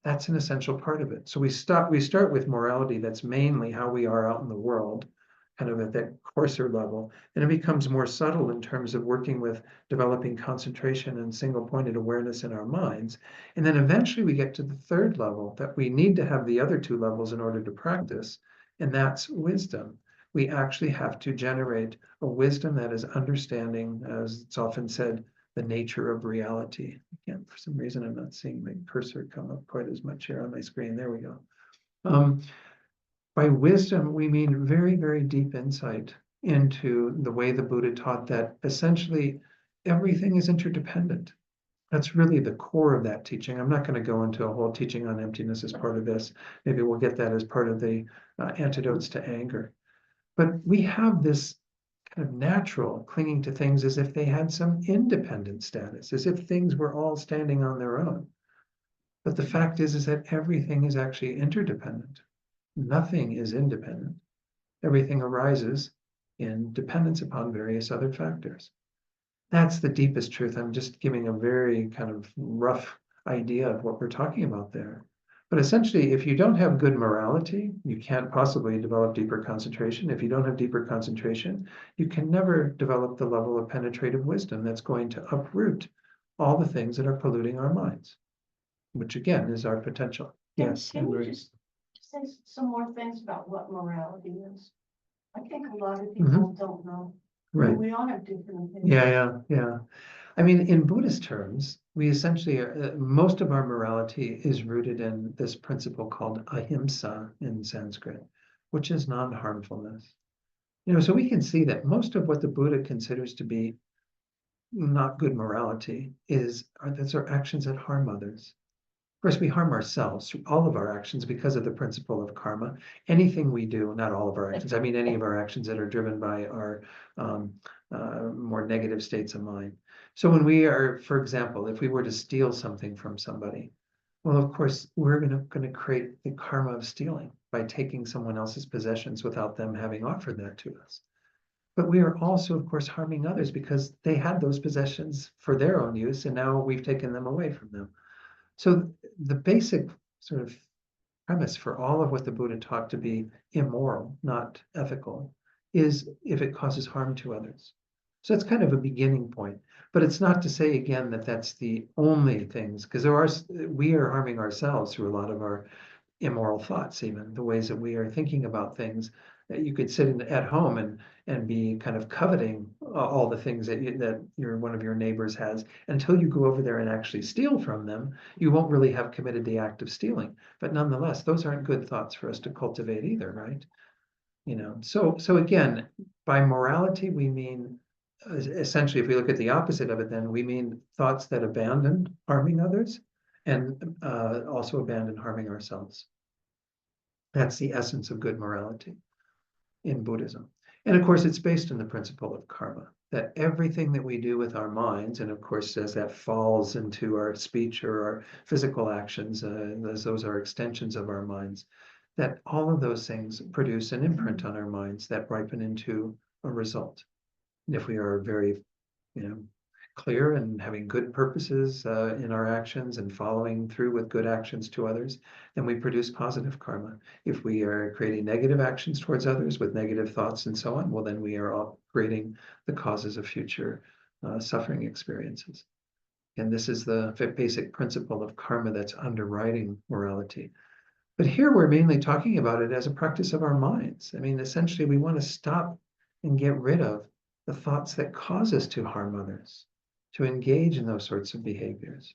That's an essential part of it. So we start with morality. That's mainly how we are out in the world, kind of at that coarser level. And it becomes more subtle in terms of working with developing concentration and single-pointed awareness in our minds. And then eventually we get to the third level that we need to have the other two levels in order to practice, and that's wisdom. We actually have to generate a wisdom that is understanding, as it's often said, the nature of reality. Again, for some reason, I'm not seeing my cursor come up quite as much here on my screen. There we go. By wisdom, we mean very, very deep insight into the way the Buddha taught that essentially everything is interdependent. That's really the core of that teaching. I'm not going to go into a whole teaching on emptiness as part of this. Maybe we'll get that as part of the antidotes to anger. But we have this kind of natural clinging to things as if they had some independent status, as if things were all standing on their own. But the fact is that everything is actually interdependent. Nothing is independent. Everything arises in dependence upon various other factors. That's the deepest truth. I'm just giving a very kind of rough idea of what we're talking about there. But essentially, if you don't have good morality, you can't possibly develop deeper concentration. If you don't have deeper concentration, you can never develop the level of penetrative wisdom that's going to uproot all the things that are polluting our minds, which again is our potential. Yes. Can you just say some more things about what morality is? I think a lot of people don't know. Right. We all have different opinions. Yeah. I mean, in Buddhist terms, we essentially, most of our morality is rooted in this principle called ahimsa in Sanskrit, which is non-harmfulness. So we can see that most of what the Buddha considers to be not good morality those are actions that harm others. Of course, we harm ourselves through all of our actions because of the principle of karma. Anything we do, not all of our actions, I mean any of our actions that are driven by our more negative states of mind. So when we are, for example, if we were to steal something from somebody, well, of course, we're going to create the karma of stealing by taking someone else's possessions without them having offered that to us. But we are also, of course, harming others because they had those possessions for their own use, and now we've taken them away from them. So the basic sort of premise for all of what the Buddha taught to be immoral, not ethical, is if it causes harm to others. So it's kind of a beginning point, but it's not to say again that that's the only things, because we are harming ourselves through a lot of our immoral thoughts, even the ways that we are thinking about things. That you could sit at home and be kind of coveting all the things that one of your neighbors has. Until you go over there and actually steal from them, you won't really have committed the act of stealing. But nonetheless, those aren't good thoughts for us to cultivate either, right? So again, by morality we mean essentially, if we look at the opposite of it, then we mean thoughts that abandon harming others and also abandon harming ourselves. That's the essence of good morality in Buddhism. And of course, it's based on the principle of karma, that everything that we do with our minds, and of course, as that falls into our speech or our physical actions, as those are extensions of our minds, that all of those things produce an imprint on our minds that ripen into a result. And if we are very, clear and having good purposes in our actions and following through with good actions to others, then we produce positive karma. If we are creating negative actions towards others with negative thoughts and so on, well, then we are all creating the causes of future suffering experiences. And this is the basic principle of karma that's underwriting morality. But here we're mainly talking about it as a practice of our minds. I mean, essentially, we want to stop and get rid of the thoughts that cause us to harm others, to engage in those sorts of behaviors.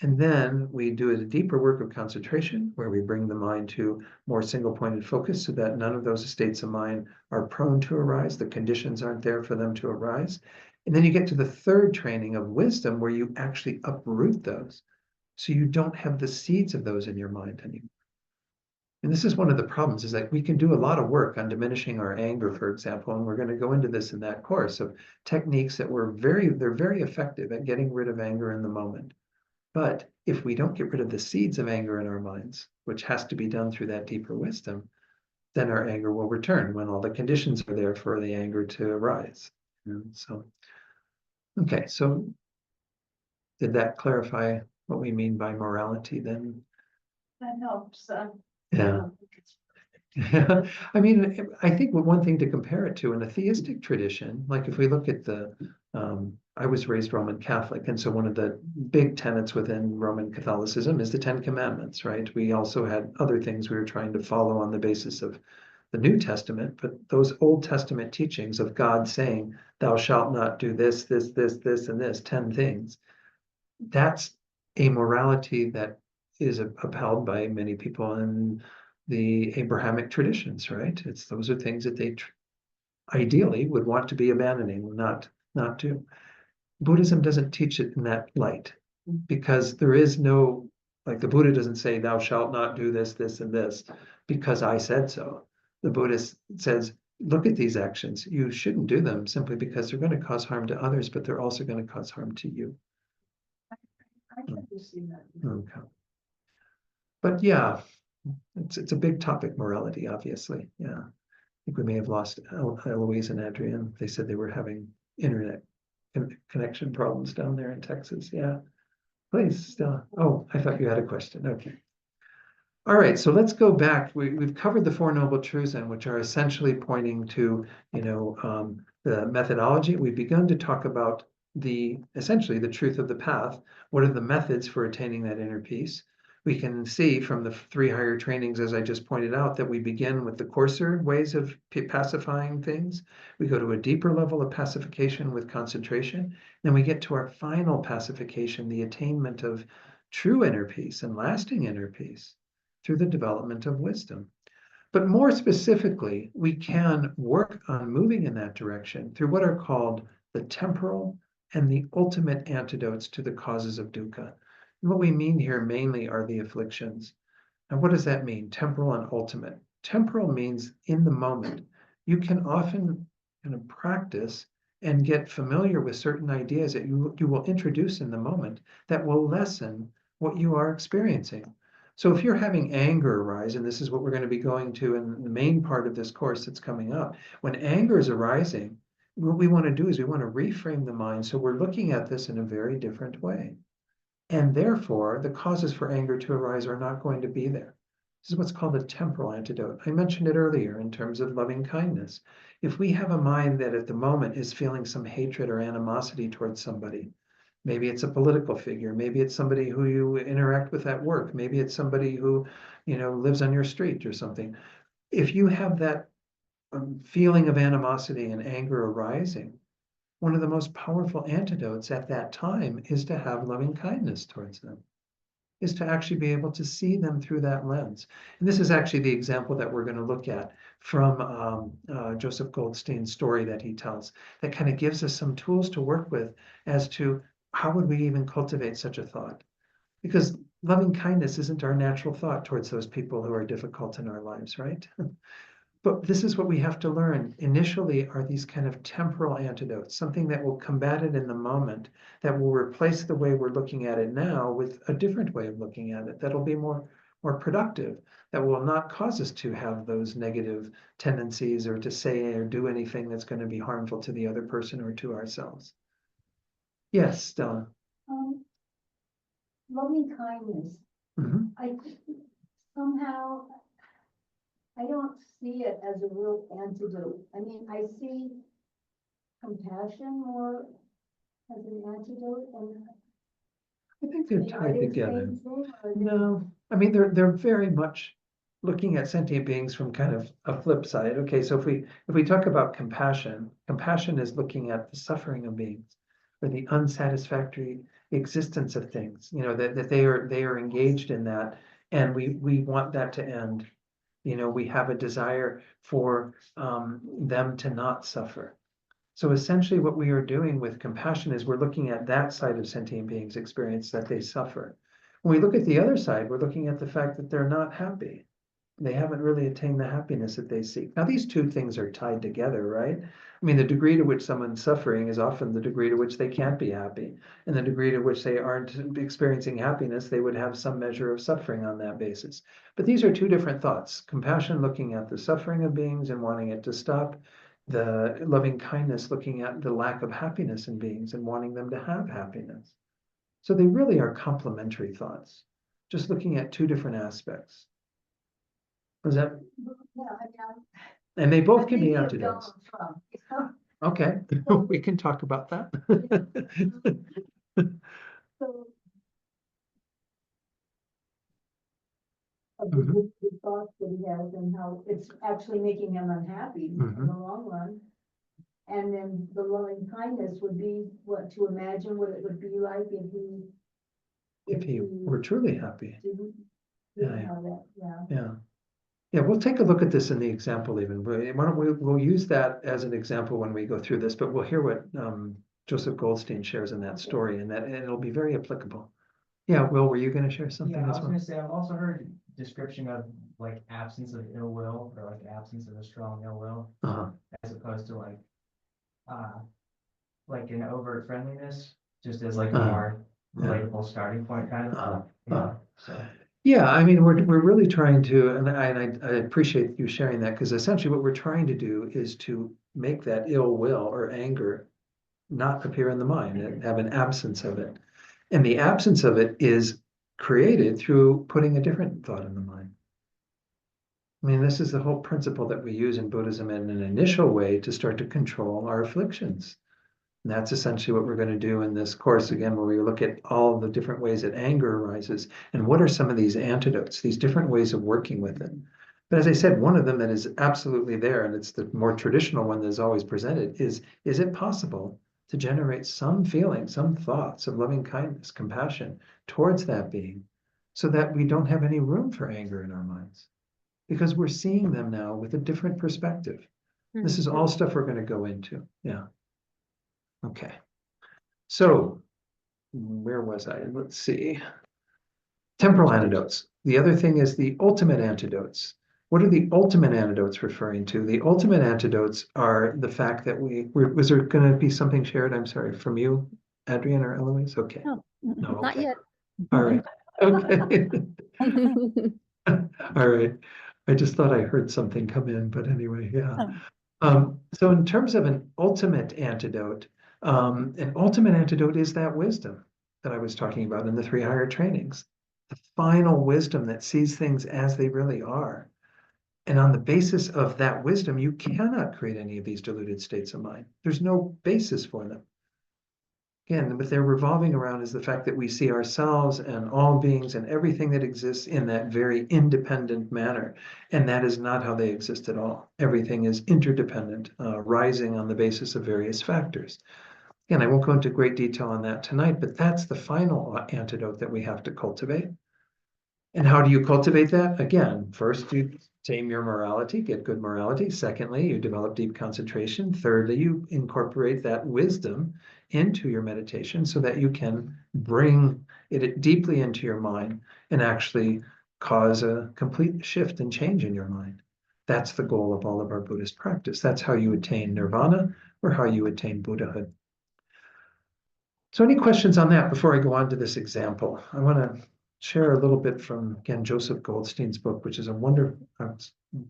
And then we do a deeper work of concentration where we bring the mind to more single-pointed focus so that none of those states of mind are prone to arise. The conditions aren't there for them to arise. And then you get to the third training of wisdom where you actually uproot those. So you don't have the seeds of those in your mind anymore. And this is one of the problems, is that we can do a lot of work on diminishing our anger, for example, and we're going to go into this in that course of techniques that they're very effective at getting rid of anger in the moment. But if we don't get rid of the seeds of anger in our minds, which has to be done through that deeper wisdom, then our anger will return when all the conditions are there for the anger to arise. Okay, so did that clarify what we mean by morality then? That helps. Yeah. Yeah, I mean, I think one thing to compare it to in a theistic tradition, like if we look at I was raised Roman Catholic, and so one of the big tenets within Roman Catholicism is the Ten Commandments, right? We also had other things we were trying to follow on the basis of the New Testament, but those Old Testament teachings of God saying, thou shalt not do this, this, this, this, and this, 10 things, that's a morality that is upheld by many people in the Abrahamic traditions, right? Those are things that they ideally would want to be abandoning, not do. Buddhism doesn't teach it in that light because there is no, like the Buddha doesn't say, thou shalt not do this, this, and this because I said so. The Buddhist says, look at these actions. You shouldn't do them simply because they're going to cause harm to others, but they're also going to cause harm to you. I can see that. Okay. But yeah, it's a big topic, morality, obviously. Yeah. I think we may have lost Eloise and Adrienne. They said they were having internet connection problems down there in Texas. Yeah. Please, Stella. Oh, I thought you had a question. Okay. All right, so let's go back. We've covered the Four Noble Truths, and which are essentially pointing to, the methodology. We've begun to talk about essentially the truth of the path. What are the methods for attaining that inner peace? We can see from the 3 higher trainings, as I just pointed out, that we begin with the coarser ways of pacifying things. We go to a deeper level of pacification with concentration. Then we get to our final pacification, the attainment of true inner peace and lasting inner peace through the development of wisdom. But more specifically, we can work on moving in that direction through what are called the temporal and the ultimate antidotes to the causes of dukkha. And what we mean here mainly are the afflictions. And what does that mean, temporal and ultimate? Temporal means in the moment. You can often kind of practice and get familiar with certain ideas that you will introduce in the moment that will lessen what you are experiencing. So if you're having anger arise, and this is what we're going to be going to in the main part of this course that's coming up, when anger is arising, what we want to do is we want to reframe the mind so we're looking at this in a very different way. And therefore, the causes for anger to arise are not going to be there. This is what's called a temporal antidote. I mentioned it earlier in terms of loving kindness. If we have a mind that at the moment is feeling some hatred or animosity towards somebody, maybe it's a political figure, maybe it's somebody who you interact with at work, maybe it's somebody who, lives on your street or something. If you have that feeling of animosity and anger arising, one of the most powerful antidotes at that time is to have loving kindness towards them, is to actually be able to see them through that lens. And this is actually the example that we're going to look at from Joseph Goldstein's story that he tells, that kind of gives us some tools to work with as to how would we even cultivate such a thought? Because loving kindness isn't our natural thought towards those people who are difficult in our lives, right? But this is what we have to learn. Initially are these kind of temporal antidotes, something that will combat it in the moment, that will replace the way we're looking at it now with a different way of looking at it, that'll be more productive, that will not cause us to have those negative tendencies or to say or do anything that's going to be harmful to the other person or to ourselves. Yes, Stella. Loving kindness. Mhm. I somehow, I don't see it as a real antidote. I mean, I see compassion more as an antidote, and I think they're are tied they the together. same thing, or are they- No, I mean, they're very much looking at sentient beings from kind of a flip side. Okay, so if we talk about compassion, compassion is looking at the suffering of beings or the unsatisfactory existence of things, that they are engaged in that, and we want that to end. We have a desire for them to not suffer. So essentially what we are doing with compassion is we're looking at that side of sentient beings' experience, that they suffer. When we look at the other side, we're looking at the fact that they're not happy. They haven't really attained the happiness that they seek. Now, these two things are tied together, right? I mean, the degree to which someone's suffering is often the degree to which they can't be happy. And the degree to which they aren't experiencing happiness, they would have some measure of suffering on that basis. But these are two different thoughts. Compassion looking at the suffering of beings and wanting it to stop. The loving kindness looking at the lack of happiness in beings and wanting them to have happiness. So they really are complementary thoughts, just looking at two different aspects. Was that? Yeah, I mean, And they both I'm can be thinking of antidotes. Donald Trump, Okay, we can talk about that. So. Of Mhm. the thoughts that he has and how it's actually making him unhappy in Mhm. the long run. And then the loving kindness would be what, to imagine what it would be like If he were truly happy. didn't Yeah, have that, yeah. Yeah. Yeah, we'll take a look at this in the example even. Why don't we'll use that as an example when we go through this, but we'll hear what Joseph Goldstein shares in that story, and it'll be very applicable. Yeah, Will, were you going to share something Yeah, I as was well? gonna say, I've also heard description of like absence of ill will or like absence of a strong ill will, Uh-huh. as opposed to like an overt friendliness, just as like a Uh-huh. more Yeah. relatable starting point kind of. Uh-huh. Yeah, so. Yeah, I mean, we're really trying to, and I appreciate you sharing that, because essentially what we're trying to do is to make that ill will or anger not appear in the mind and have an absence of it. And the absence of it is created through putting a different thought in the mind. I mean, this is the whole principle that we use in Buddhism in an initial way to start to control our afflictions. And that's essentially what we're going to do in this course again, where we look at all the different ways that anger arises and what are some of these antidotes, these different ways of working with it. But as I said, one of them that is absolutely there, and it's the more traditional one that is always presented, is it possible to generate some feeling, some thoughts of loving kindness, compassion towards that being, so that we don't have any room for anger in our minds? Because we're seeing them now with a different perspective. This is all stuff we're going to go into. Yeah. Okay. So where was I? Let's see. Temporal antidotes. The other thing is the ultimate antidotes. What are the ultimate antidotes referring to? The ultimate antidotes are the fact that was there going to be something shared? I'm sorry, from you, Adrienne or Eloise? Okay. No, No, not okay. yet. All right. Okay. All right. I just thought I heard something come in, but anyway, yeah. So in terms of an ultimate antidote is that wisdom that I was talking about in the 3 higher trainings. the final wisdom that sees things as they really are. And on the basis of that wisdom, you cannot create any of these diluted states of mind. There's no basis for them. Again, what they're revolving around is the fact that we see ourselves and all beings and everything that exists in that very independent manner. And that is not how they exist at all. Everything is interdependent, rising on the basis of various factors. Again, I won't go into great detail on that tonight, but that's the final antidote that we have to cultivate. And how do you cultivate that? Again, first you tame your morality, get good morality. Secondly, you develop deep concentration. Thirdly, you incorporate that wisdom into your meditation so that you can bring it deeply into your mind and actually cause a complete shift and change in your mind. That's the goal of all of our Buddhist practice. That's how you attain nirvana or how you attain Buddhahood. So any questions on that before I go on to this example? I want to share a little bit from, again, Joseph Goldstein's book, which is a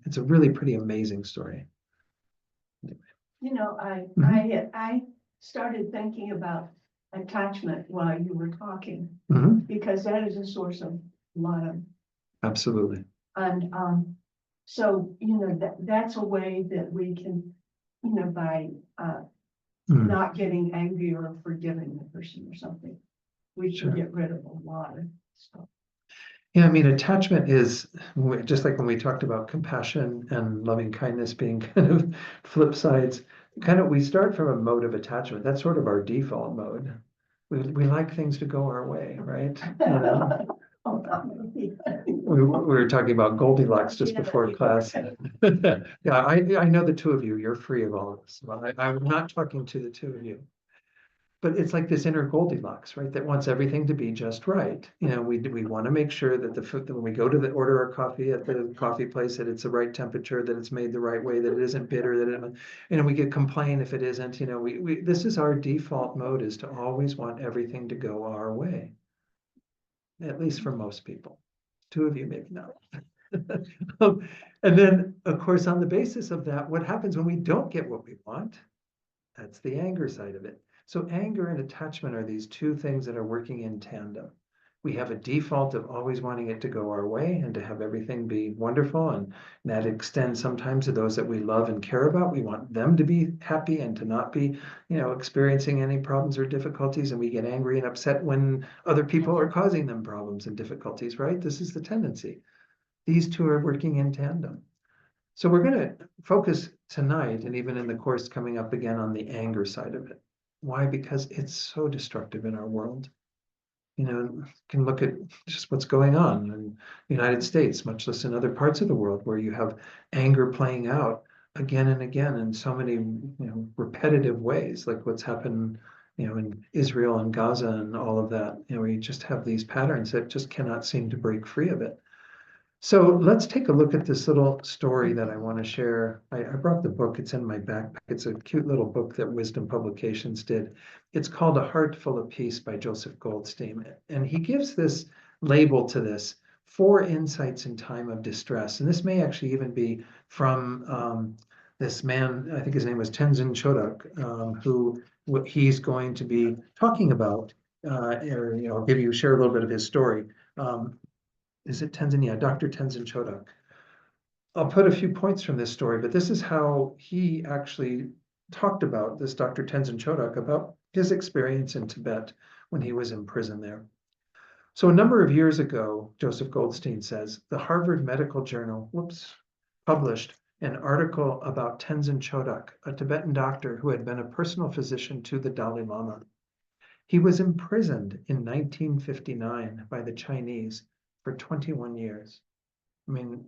it's a really pretty amazing story. You know, I started thinking about attachment while you were talking, because that is a source of a lot of. Absolutely. And so, you know, that's a way that we can, you know, by not getting angry or forgiving the person or something, we can get rid of a lot of stuff. Yeah, I mean, attachment is just like when we talked about compassion and loving kindness being kind of flip sides. We start from a mode of attachment. That's sort of our default mode. We like things to go our way, right? You know? We were talking about Goldilocks just before class. Yeah, I know the two of you. You're free of all of this. Well, I'm not talking to the two of you. But it's like this inner Goldilocks, right? That wants everything to be just right. You know, we want to make sure that that when we go to order our coffee at the coffee place, that it's the right temperature, that it's made the right way, that it isn't bitter, that it, you know, we could complain if it isn't. You know, this is our default mode, is to always want everything to go our way. At least for most people. Two of you maybe not. And then, of course, on the basis of that, what happens when we don't get what we want? That's the anger side of it. So anger and attachment are these two things that are working in tandem. We have a default of always wanting it to go our way and to have everything be wonderful. And that extends sometimes to those that we love and care about. We want them to be happy and to not be, you know, experiencing any problems or difficulties. And we get angry and upset when other people are causing them problems and difficulties, right? This is the tendency. These two are working in tandem. So we're going to focus tonight, and even in the course coming up again, on the anger side of it. Why? Because it's so destructive in our world. You know, you can look at just what's going on in the United States, much less in other parts of the world, where you have anger playing out again and again in so many, you know, repetitive ways, like what's happened, you know, in Israel and Gaza and all of that. You know, where you just have these patterns that just cannot seem to break free of it. So let's take a look at this little story that I want to share. I brought the book, it's in my backpack. It's a cute little book that Wisdom Publications did. It's called A Heart Full of Peace by Joseph Goldstein. And he gives this label to this, 4 insights in time of distress. And this may actually even be from this man, I think his name was Tenzin Chodak, who he's going to be talking about, or, you know, share a little bit of his story. Is it Tenzin? Yeah, Dr. Tenzin Chodak. I'll put a few points from this story, but this is how he actually talked about this, Dr. Tenzin Chodak, about his experience in Tibet when he was in prison there. So a number of years ago, Joseph Goldstein says, the Harvard Medical Journal, published an article about Tenzin Chodak, a Tibetan doctor who had been a personal physician to the Dalai Lama. He was imprisoned in 1959 by the Chinese for 21 years. I mean,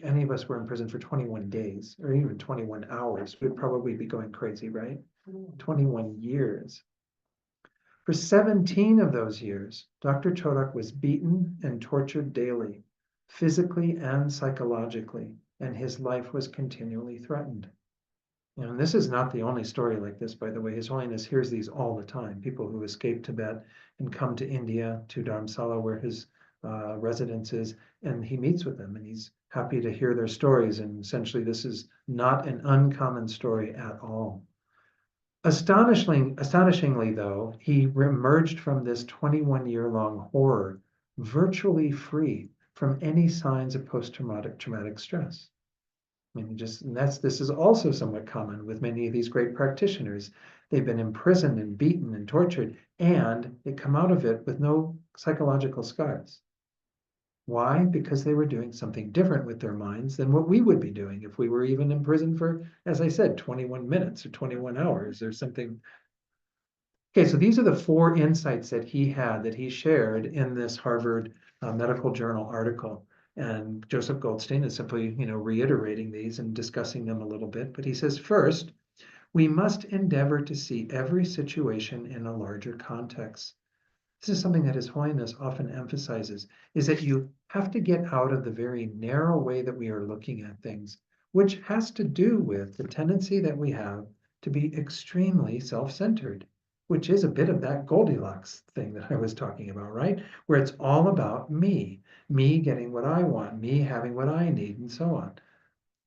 any of us were in prison for 21 days or even 21 hours, we'd probably be going crazy, right? 21 years. For 17 of those years, Dr. Chodak was beaten and tortured daily, physically and psychologically, and his life was continually threatened. You know, and this is not the only story like this, by the way. His Holiness hears these all the time. People who escape Tibet and come to India, to Dharamsala, where his residence is, and he meets with them, and he's happy to hear their stories. And essentially, this is not an uncommon story at all. Astonishingly, though, he emerged from this 21-year-long horror virtually free from any signs of traumatic stress. I mean, this is also somewhat common with many of these great practitioners. They've been imprisoned and beaten and tortured, and they come out of it with no psychological scars. Why? Because they were doing something different with their minds than what we would be doing if we were even in prison for, as I said, 21 minutes or 21 hours or something. Okay, so these are the 4 insights that he had, that he shared in this Harvard Medical Journal article. And Joseph Goldstein is simply, reiterating these and discussing them a little bit. But he says, first, we must endeavor to see every situation in a larger context. This is something that His Holiness often emphasizes, is that you have to get out of the very narrow way that we are looking at things, which has to do with the tendency that we have to be extremely self-centered, which is a bit of that Goldilocks thing that I was talking about, right? Where it's all about me getting what I want, me having what I need, and so on.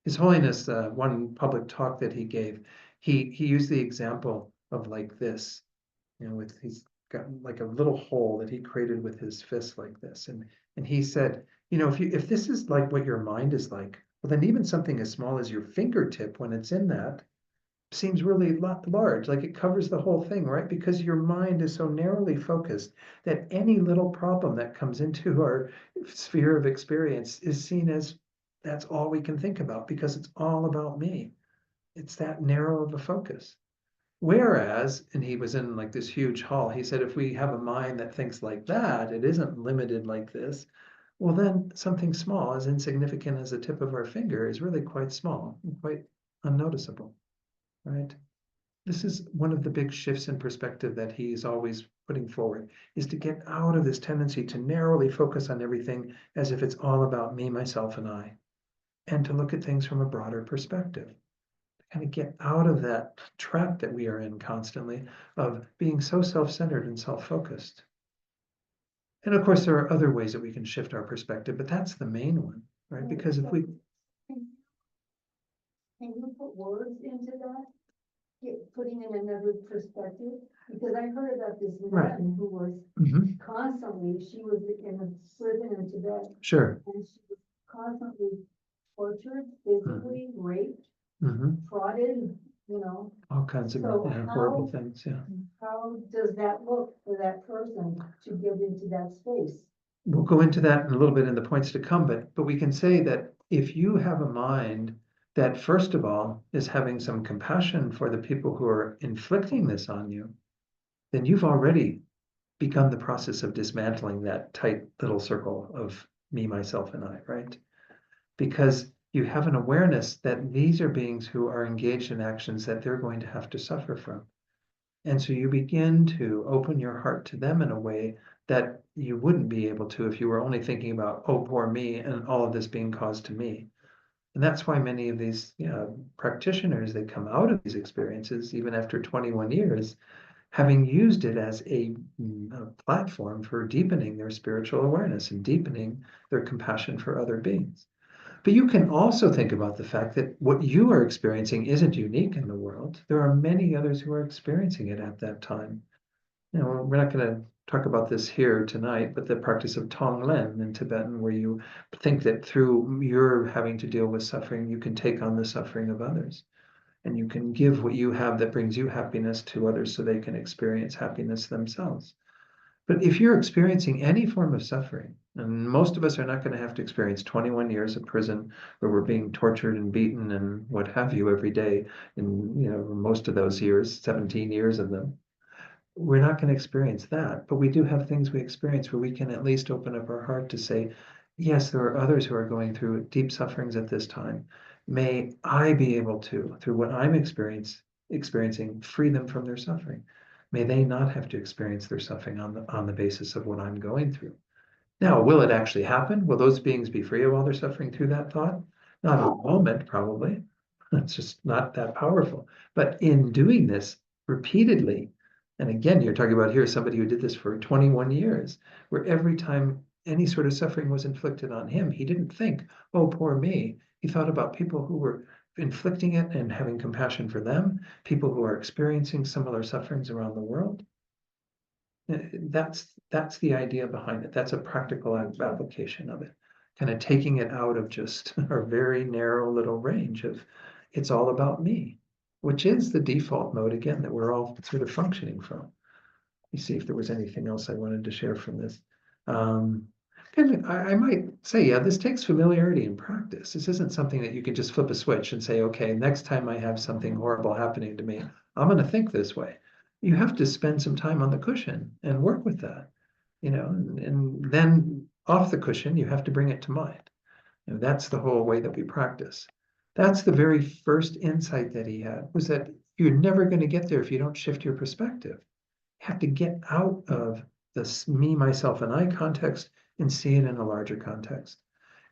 His Holiness, one public talk that he gave, he used the example of like this, he's got like a little hole that he created with his fist like this. And he said, if this is like what your mind is like, well, then even something as small as your fingertip, when it's in that, seems really large, like it covers the whole thing, right? Because your mind is so narrowly focused that any little problem that comes into our sphere of experience is seen as that's all we can think about because it's all about me. It's that narrow of a focus. Whereas, and he was in like this huge hall, he said, if we have a mind that thinks like that, it isn't limited like this, well, then something small, as insignificant as the tip of our finger, is really quite small, and quite unnoticeable, right? This is one of the big shifts in perspective that he's always putting forward, is to get out of this tendency to narrowly focus on everything as if it's all about me, myself, and I, and to look at things from a broader perspective. Kind of get out of that trap that we are in constantly of being so self-centered and self-focused. And of course, there are other ways that we can shift our perspective, but that's the main one, right? Because if we... Can you put words into that? Putting in another perspective? Because I heard about this nun who was constantly, she was in a prison in Tibet. Sure. And she was constantly tortured, physically raped, prodded, all kinds of horrible things. Yeah. How does that look for that person to get into that space? We'll go into that in a little bit in the points to come, but we can say that if you have a mind that, first of all, is having some compassion for the people who are inflicting this on you, then you've already begun the process of dismantling that tight little circle of me, myself, and I, right? Because you have an awareness that these are beings who are engaged in actions that they're going to have to suffer from. And so you begin to open your heart to them in a way that you wouldn't be able to if you were only thinking about, oh, poor me, and all of this being caused to me. And that's why many of these practitioners, they come out of these experiences, even after 21 years, having used it as a platform for deepening their spiritual awareness and deepening their compassion for other beings. But you can also think about the fact that what you are experiencing isn't unique in the world. There are many others who are experiencing it at that time. We're not going to talk about this here tonight, but the practice of Tonglen in Tibetan, where you think that through your having to deal with suffering, you can take on the suffering of others. And you can give what you have that brings you happiness to others so they can experience happiness themselves. But if you're experiencing any form of suffering, and most of us are not going to have to experience 21 years of prison where we're being tortured and beaten and what have you every day, in most of those years, 17 years of them, we're not going to experience that. But we do have things we experience where we can at least open up our heart to say, yes, there are others who are going through deep sufferings at this time. May I be able to, through what I'm experiencing, free them from their suffering. May they not have to experience their suffering on the basis of what I'm going through. Now, will it actually happen? Will those beings be free of all their suffering through that thought? Not at the moment, probably. It's just not that powerful. But in doing this repeatedly, and again, you're talking about here somebody who did this for 21 years, where every time any sort of suffering was inflicted on him, he didn't think, oh, poor me. He thought about people who were inflicting it and having compassion for them, people who are experiencing similar sufferings around the world. That's the idea behind it. That's a practical application of it. Kind of taking it out of just our very narrow little range of it's all about me, which is the default mode again that we're all sort of functioning from. Let me see if there was anything else I wanted to share from this. I might say, yeah, this takes familiarity and practice. This isn't something that you can just flip a switch and say, okay, next time I have something horrible happening to me, I'm going to think this way. You have to spend some time on the cushion and work with that, and then off the cushion, you have to bring it to mind. That's the whole way that we practice. That's the very first insight that he had, was that you're never going to get there if you don't shift your perspective. You have to get out of this me, myself, and I context and see it in a larger context.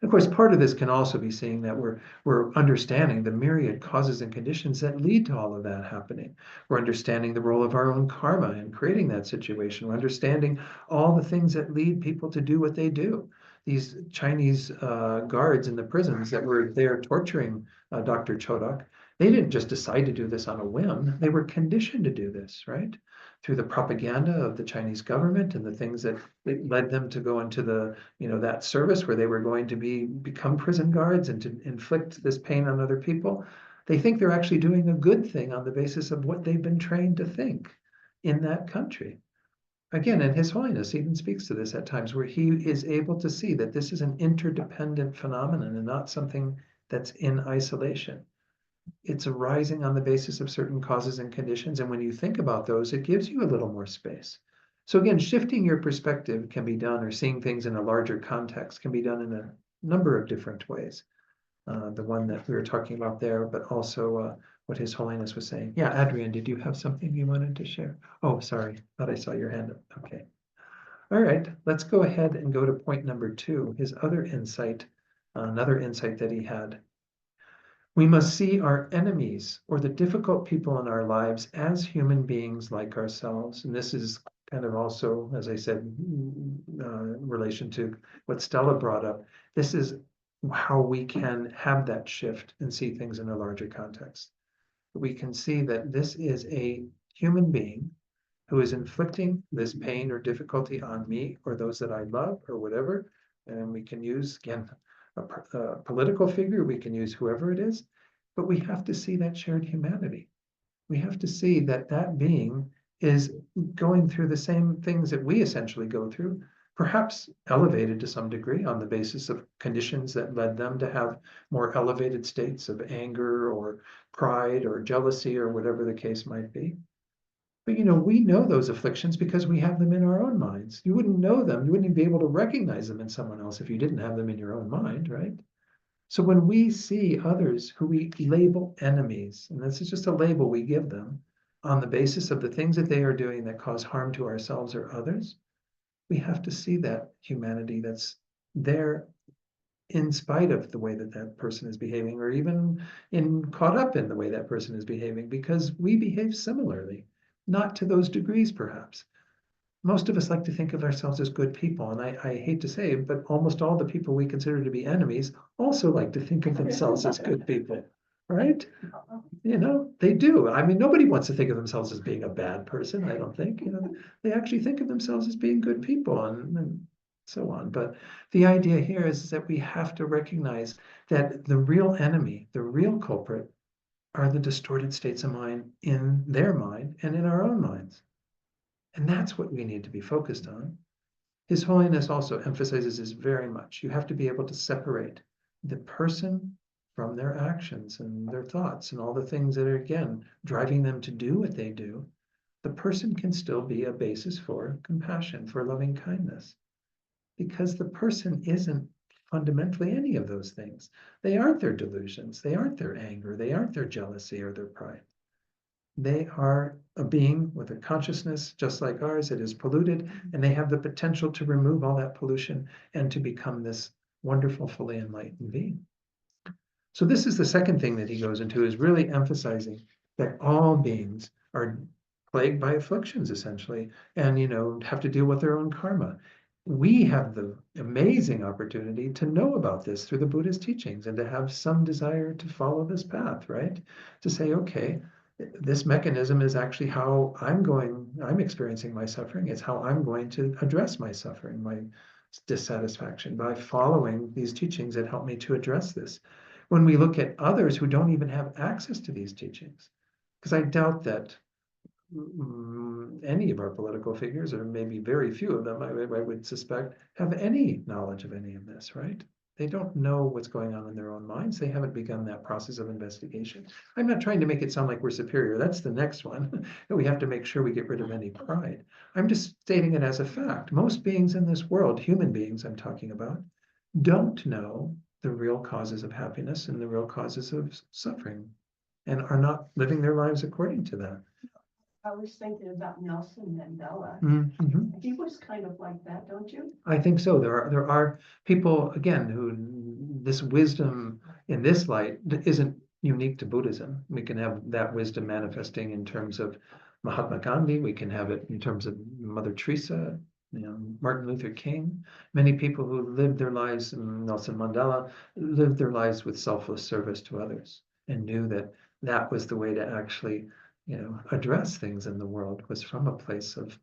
And of course, part of this can also be seeing that we're understanding the myriad causes and conditions that lead to all of that happening. We're understanding the role of our own karma in creating that situation. We're understanding all the things that lead people to do what they do. These Chinese guards in the prisons that were there torturing Dr. Chodak, they didn't just decide to do this on a whim. They were conditioned to do this, right? Through the propaganda of the Chinese government and the things that led them to go into that service where they were going to become prison guards and to inflict this pain on other people. They think they're actually doing a good thing on the basis of what they've been trained to think in that country. Again, and His Holiness even speaks to this at times where he is able to see that this is an interdependent phenomenon and not something that's in isolation. It's arising on the basis of certain causes and conditions. And when you think about those, it gives you a little more space. So again, shifting your perspective can be done, or seeing things in a larger context can be done in a number of different ways. The one that we were talking about there, but also what His Holiness was saying. Yeah, Adrian, did you have something you wanted to share? Oh, sorry, thought I saw your hand up. Okay. All right, let's go ahead and go to point number 2, his other insight, another insight that he had. We must see our enemies or the difficult people in our lives as human beings like ourselves. And this is kind of also, as I said, in relation to what Stella brought up. This is how we can have that shift and see things in a larger context. We can see that this is a human being who is inflicting this pain or difficulty on me or those that I love or whatever. And we can use, again, a political figure, we can use whoever it is, but we have to see that shared humanity. We have to see that that being is going through the same things that we essentially go through, perhaps elevated to some degree on the basis of conditions that led them to have more elevated states of anger or pride or jealousy or whatever the case might be. But we know those afflictions because we have them in our own minds. You wouldn't know them, you wouldn't even be able to recognize them in someone else if you didn't have them in your own mind, right? So when we see others who we label enemies, and this is just a label we give them on the basis of the things that they are doing that cause harm to ourselves or others, we have to see that humanity that's there in spite of the way that that person is behaving, or even caught up in the way that person is behaving, because we behave similarly, not to those degrees perhaps. Most of us like to think of ourselves as good people, and I hate to say it, but almost all the people we consider to be enemies also like to think of themselves as good people, right? They do. I mean, nobody wants to think of themselves as being a bad person, I don't think. They actually think of themselves as being good people and so on. But the idea here is that we have to recognize that the real enemy, the real culprit, are the distorted states of mind in their mind and in our own minds. And that's what we need to be focused on. His Holiness also emphasizes this very much. You have to be able to separate the person from their actions and their thoughts and all the things that are, again, driving them to do what they do. The person can still be a basis for compassion, for loving kindness, because the person isn't fundamentally any of those things. They aren't their delusions. They aren't their anger. They aren't their jealousy or their pride. They are a being with a consciousness just like ours that is polluted, and they have the potential to remove all that pollution and to become this wonderful, fully enlightened being. So this is the second thing that he goes into, is really emphasizing that all beings are plagued by afflictions, essentially, and have to deal with their own karma. We have the amazing opportunity to know about this through the Buddhist teachings and to have some desire to follow this path, right? To say, okay, this mechanism is actually how I'm experiencing my suffering. It's how I'm going to address my suffering, my dissatisfaction, by following these teachings that help me to address this. When we look at others who don't even have access to these teachings, because I doubt that any of our political figures, or maybe very few of them, I would suspect, have any knowledge of any of this, right? They don't know what's going on in their own minds. They haven't begun that process of investigation. I'm not trying to make it sound like we're superior. That's the next one. We have to make sure we get rid of any pride. I'm just stating it as a fact. Most beings in this world, human beings I'm talking about, don't know the real causes of happiness and the real causes of suffering, and are not living their lives according to that. I was thinking about Nelson Mandela. Mhm. He was kind of like that, don't you? I think so. There are people, again, who this wisdom in this light isn't unique to Buddhism. We can have that wisdom manifesting in terms of Mahatma Gandhi. We can have it in terms of Mother Teresa, Martin Luther King. Many people who lived their lives, Nelson Mandela, lived their lives with selfless service to others and knew that that was the way to actually, address things in the world, was from a place of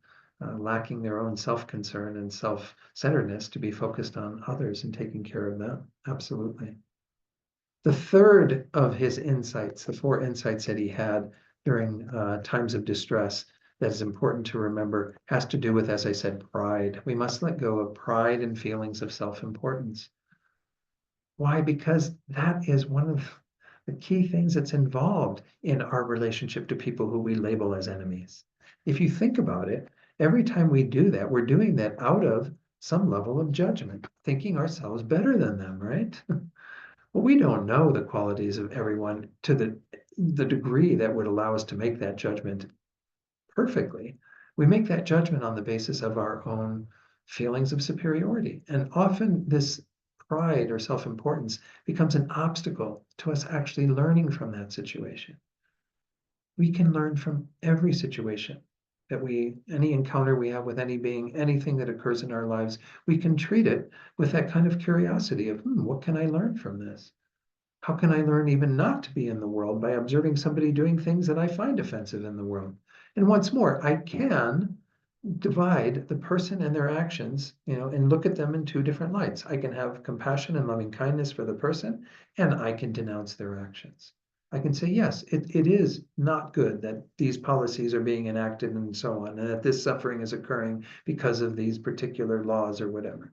lacking their own self-concern and self-centeredness to be focused on others and taking care of them. Absolutely. The third of his insights, the four insights that he had during times of distress that is important to remember, has to do with, as I said, pride. We must let go of pride and feelings of self-importance. Why? Because that is one of the key things that's involved in our relationship to people who we label as enemies. If you think about it, every time we do that, we're doing that out of some level of judgment, thinking ourselves better than them, right? Well, we don't know the qualities of everyone to the degree that would allow us to make that judgment perfectly. We make that judgment on the basis of our own feelings of superiority. And often this pride or self-importance becomes an obstacle to us actually learning from that situation. We can learn from every situation any encounter we have with any being, anything that occurs in our lives, we can treat it with that kind of curiosity of, what can I learn from this? How can I learn even not to be in the world by observing somebody doing things that I find offensive in the world? And once more, I can divide the person and their actions, and look at them in two different lights. I can have compassion and loving kindness for the person, and I can denounce their actions. I can say, yes, it is not good that these policies are being enacted and so on, and that this suffering is occurring because of these particular laws or whatever.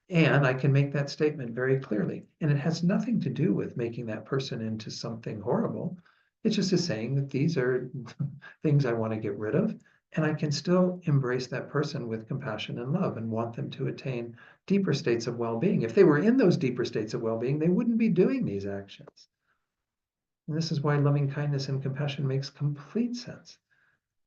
And I can make that statement very clearly. And it has nothing to do with making that person into something horrible. It's just a saying that these are things I want to get rid of. And I can still embrace that person with compassion and love and want them to attain deeper states of well-being. If they were in those deeper states of well-being, they wouldn't be doing these actions. And this is why loving kindness and compassion makes complete sense.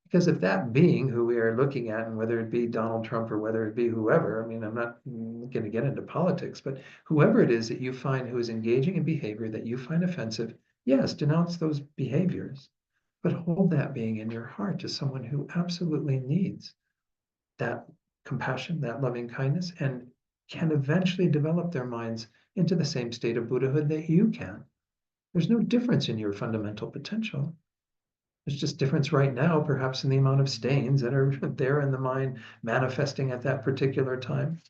Because if that being who we are looking at, and whether it be Donald Trump or whether it be whoever, I mean, I'm not going to get into politics, but whoever it is that you find who is engaging in behavior that you find offensive, yes, denounce those behaviors, but hold that being in your heart as someone who absolutely needs that compassion, that loving kindness, and can eventually develop their minds into the same state of Buddhahood that you can. There's no difference in your fundamental potential. There's just difference right now, perhaps in the amount of stains that are there in the mind manifesting at that particular time.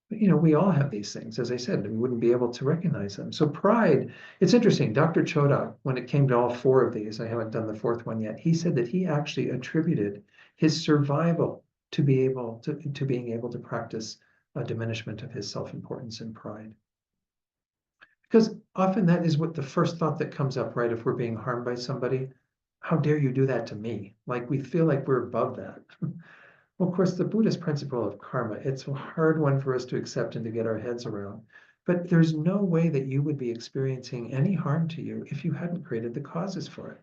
But we all have these things. As I said, we wouldn't be able to recognize them. So pride, it's interesting. Dr. Chodak, when it came to all four of these, I haven't done the fourth one yet, he said that he actually attributed his survival to being able to practice a diminishment of his self-importance and pride. Because often that is what the first thought that comes up, right? If we're being harmed by somebody, how dare you do that to me? Like we feel like we're above that. Well, of course, the Buddhist principle of karma, it's a hard one for us to accept and to get our heads around. But there's no way that you would be experiencing any harm to you if you hadn't created the causes for it.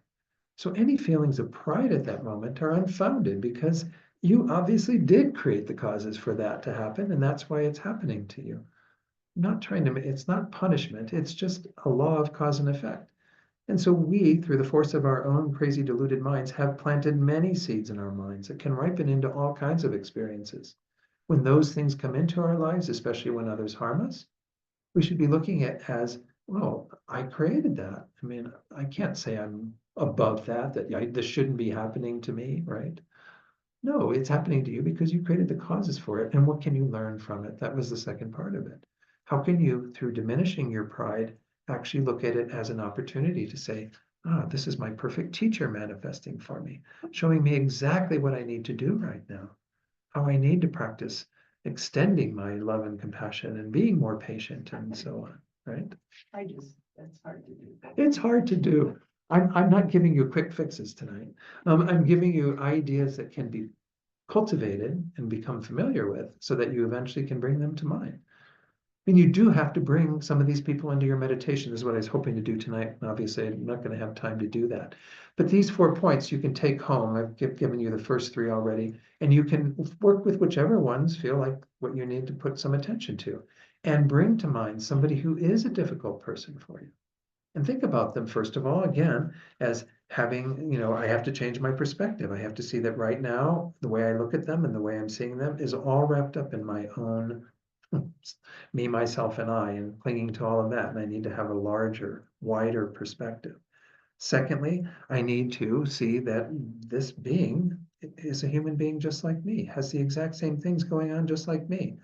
So any feelings of pride at that moment are unfounded because you obviously did create the causes for that to happen, and that's why it's happening to you. It's not punishment, it's just a law of cause and effect. And so we, through the force of our own crazy deluded minds, have planted many seeds in our minds that can ripen into all kinds of experiences. When those things come into our lives, especially when others harm us, we should be looking at as, well, I created that. I mean, I can't say I'm above that this shouldn't be happening to me, right? No, it's happening to you because you created the causes for it. And what can you learn from it? That was the second part of it. How can you, through diminishing your pride, actually look at it as an opportunity to say, ah, this is my perfect teacher manifesting for me, showing me exactly what I need to do right now, how I need to practice extending my love and compassion and being more patient and so on, right? That's hard to do. It's hard to do. I'm not giving you quick fixes tonight. I'm giving you ideas that can be cultivated and become familiar with so that you eventually can bring them to mind. I mean, you do have to bring some of these people into your meditation, is what I was hoping to do tonight. And obviously, I'm not going to have time to do that. But these 4 points you can take home. I've given you the first 3 already, and you can work with whichever ones feel like what you need to put some attention to and bring to mind somebody who is a difficult person for you. And think about them, first of all, again, as having, I have to change my perspective. I have to see that right now, the way I look at them and the way I'm seeing them is all wrapped up in my own me, myself, and I, and clinging to all of that. And I need to have a larger, wider perspective. Secondly, I need to see that this being is a human being just like me, has the exact same things going on just like me.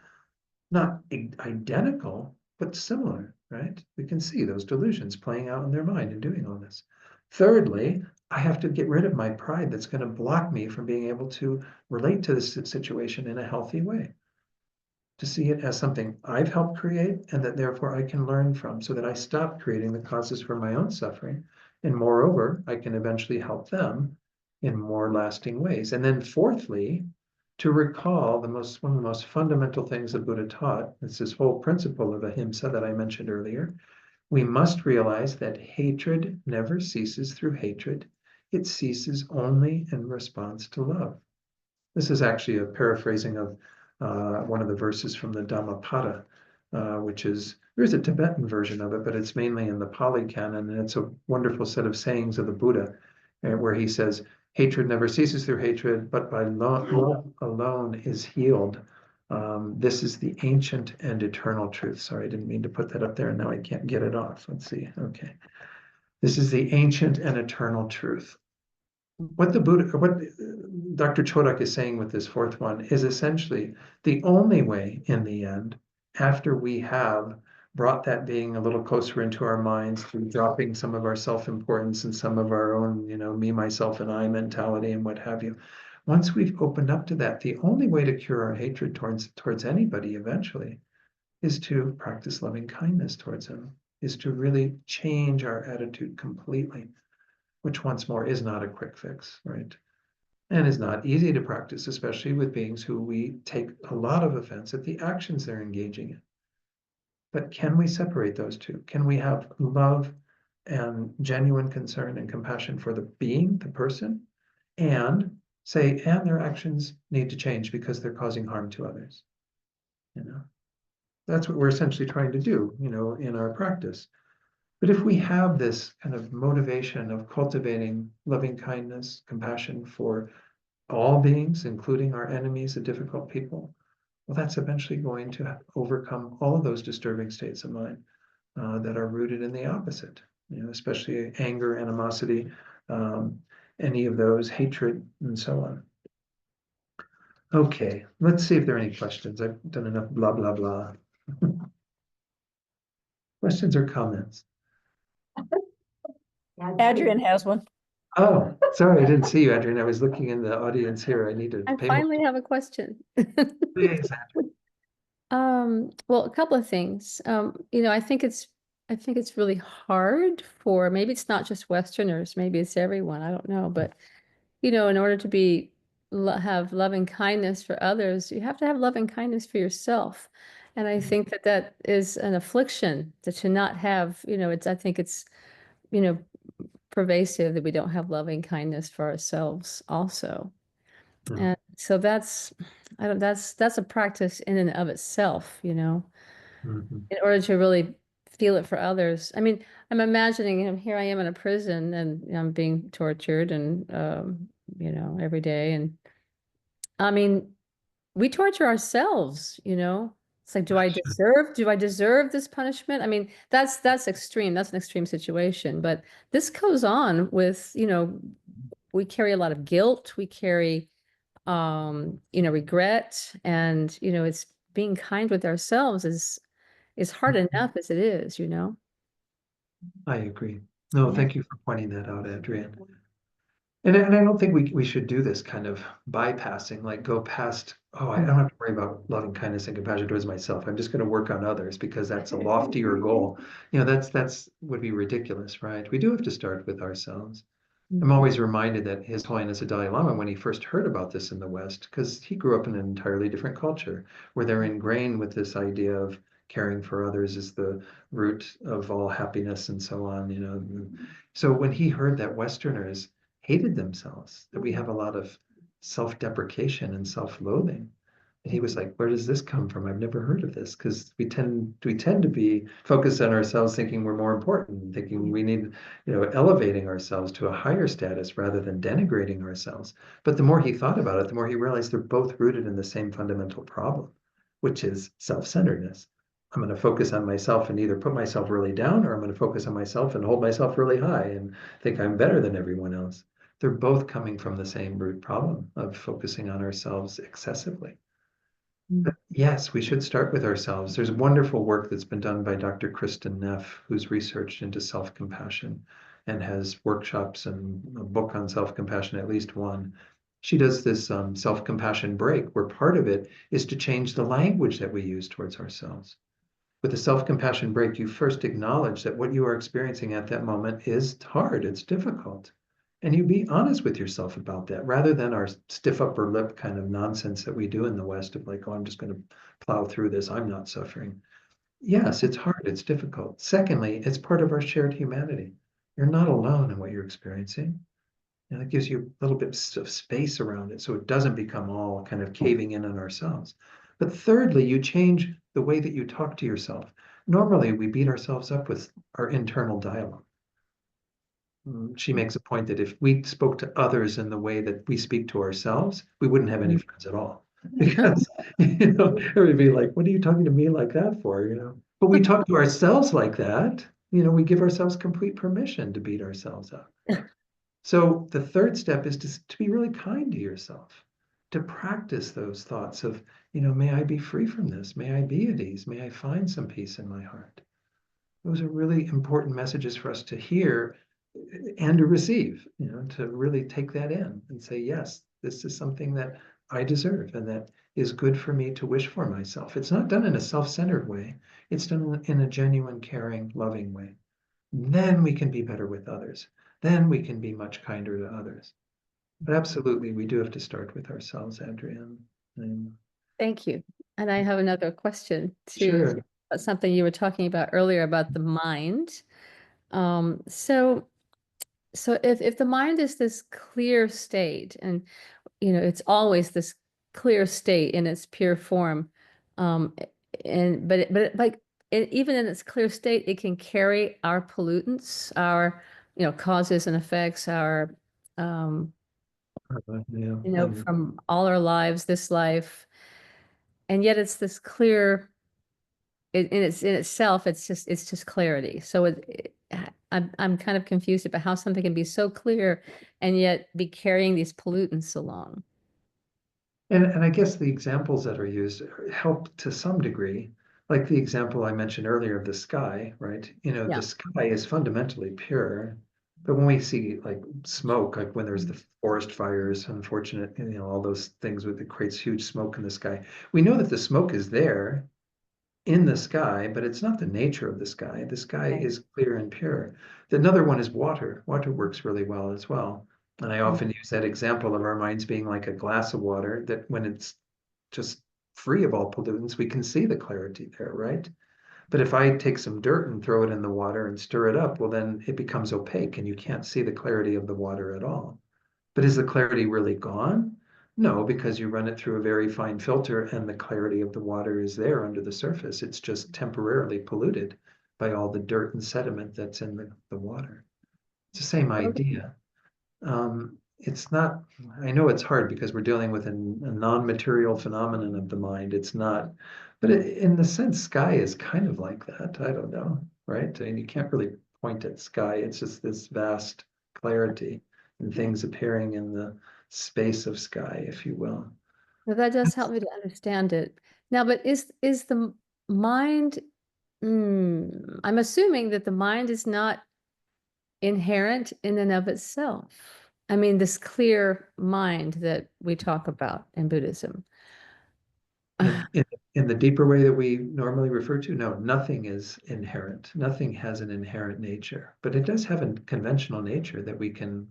Not identical, but similar, right? We can see those delusions playing out in their mind and doing all this. Thirdly, I have to get rid of my pride that's going to block me from being able to relate to this situation in a healthy way. To see it as something I've helped create and that therefore I can learn from so that I stop creating the causes for my own suffering. And moreover, I can eventually help them in more lasting ways. And then fourthly, to recall one of the most fundamental things that Buddha taught, it's this whole principle of ahimsa that I mentioned earlier. We must realize that hatred never ceases through hatred. It ceases only in response to love. This is actually a paraphrasing of one of the verses from the Dhammapada, there's a Tibetan version of it, but it's mainly in the Pali Canon, and it's a wonderful set of sayings of the Buddha, where he says, hatred never ceases through hatred, but by love alone is healed. This is the ancient and eternal truth. Sorry, I didn't mean to put that up there, and now I can't get it off. Let's see. Okay. This is the ancient and eternal truth. What Dr. Chodak is saying with this fourth one is essentially the only way in the end, after we have brought that being a little closer into our minds through dropping some of our self-importance and some of our own, me, myself, and I mentality and what have you. Once we've opened up to that, the only way to cure our hatred towards anybody eventually is to practice loving kindness towards them, is to really change our attitude completely, which once more is not a quick fix, right? And is not easy to practice, especially with beings who we take a lot of offense at the actions they're engaging in. But can we separate those two? Can we have love and genuine concern and compassion for the being, the person, and say, and their actions need to change because they're causing harm to others? That's what we're essentially trying to do, in our practice. But if we have this kind of motivation of cultivating loving kindness, compassion for all beings, including our enemies, the difficult people, well, that's eventually going to overcome all of those disturbing states of mind that are rooted in the opposite, especially anger, animosity, any of those, hatred, and so on. Okay, let's see if there are any questions. I've done enough blah, blah, blah. Questions or comments? Adrian has one. Oh, sorry, I didn't see you, Adrian. I was looking in the audience here. I need to I pay more. finally have a question. Please. Well, a couple of things. I think it's really hard for, maybe it's not just Westerners, maybe it's everyone, I don't know, but in order to have loving kindness for others, you have to have loving kindness for yourself. And I think that is an affliction to not have, I think it's, pervasive that we don't have loving kindness for ourselves also. And so that's a practice in and of itself, in order to really feel it for others. I mean, I'm imagining, here I am in a prison and I'm being tortured and, every day. And I mean, we torture ourselves, It's like, do I deserve this punishment? I mean, that's extreme. That's an extreme situation. But this goes on with, we carry a lot of guilt. We carry, regret, and, it's being kind with ourselves is hard enough as it is. I agree. No, thank you for pointing that out, Adrienne. And I don't think we should do this kind of bypassing, like go past, oh, I don't have to worry about loving kindness and compassion towards myself. I'm just going to work on others because that's a loftier goal. That's would be ridiculous, right? We do have to start with ourselves. I'm always reminded that His Holiness the Dalai Lama, when he first heard about this in the West, because he grew up in an entirely different culture where they're ingrained with this idea of caring for others is the root of all happiness and so on. So when he heard that Westerners hated themselves, that we have a lot of self-deprecation and self-loathing, and he was like, where does this come from? I've never heard of this, because we tend to be focused on ourselves, thinking we're more important, thinking we need, elevating ourselves to a higher status rather than denigrating ourselves. But the more he thought about it, the more he realized they're both rooted in the same fundamental problem, which is self-centeredness. I'm going to focus on myself and either put myself really down, or I'm going to focus on myself and hold myself really high and think I'm better than everyone else. They're both coming from the same root problem of focusing on ourselves excessively. But yes, we should start with ourselves. There's wonderful work that's been done by Dr. Kristen Neff, who's researched into self-compassion and has workshops and a book on self-compassion, at least one. She does this self-compassion break, where part of it is to change the language that we use towards ourselves. With a self-compassion break, you first acknowledge that what you are experiencing at that moment is hard, it's difficult. And you be honest with yourself about that, rather than our stiff upper lip kind of nonsense that we do in the West of like, oh, I'm just going to plow through this, I'm not suffering. Yes, it's hard, it's difficult. Secondly, it's part of our shared humanity. You're not alone in what you're experiencing. And it gives you a little bit of space around it so it doesn't become all kind of caving in on ourselves. But thirdly, you change the way that you talk to yourself. Normally, we beat ourselves up with our internal dialogue. She makes a point that if we spoke to others in the way that we speak to ourselves, we wouldn't have any friends at all. Because, everybody would be like, what are you talking to me like that for? But we talk to ourselves like that, we give ourselves complete permission to beat ourselves up. So the third step is to be really kind to yourself, to practice those thoughts of, may I be free from this? May I be at ease? May I find some peace in my heart? Those are really important messages for us to hear and to receive, to really take that in and say, yes, this is something that I deserve and that is good for me to wish for myself. It's not done in a self-centered way. It's done in a genuine, caring, loving way. Then we can be better with others. Then we can be much kinder to others. But absolutely, we do have to start with ourselves, Adrienne. Thank you. And I have another question too. Sure. Something you were talking about earlier about the mind. So if the mind is this clear state, and it's always this clear state in its pure form, even in its clear state, it can carry our pollutants, our causes and effects, our from all our lives, this life, and yet it's this clear. In itself, it's just clarity. So I'm kind of confused about how something can be so clear and yet be carrying these pollutants along. And I guess the examples that are used help to some degree, like the example I mentioned earlier of the sky, right? The sky is fundamentally pure, but when we see like smoke, like when there's the forest fires, unfortunate, all those things that creates huge smoke in the sky, we know that the smoke is there in the sky, but it's not the nature of the sky. The sky is clear and pure. Another one is water. Water works really well as well. And I often use that example of our minds being like a glass of water, that when it's just free of all pollutants, we can see the clarity there, right? But if I take some dirt and throw it in the water and stir it up, well, then it becomes opaque and you can't see the clarity of the water at all. But is the clarity really gone? No, because you run it through a very fine filter and the clarity of the water is there under the surface. It's just temporarily polluted by all the dirt and sediment that's in the water. It's the same idea. it's not, I know it's hard because we're dealing with a non-material phenomenon of the mind. It's not, but in the sense, sky is kind of like that. I don't know, right? I mean, you can't really point at sky. It's just this vast clarity and things appearing in the space of sky, if you will. Well, that does help me to understand it. Now, but is the mind, I'm assuming that the mind is not inherent in and of itself. I mean, this clear mind that we talk about in Buddhism. In the deeper way that we normally refer to, no, nothing is inherent. Nothing has an inherent nature, but it does have a conventional nature that we can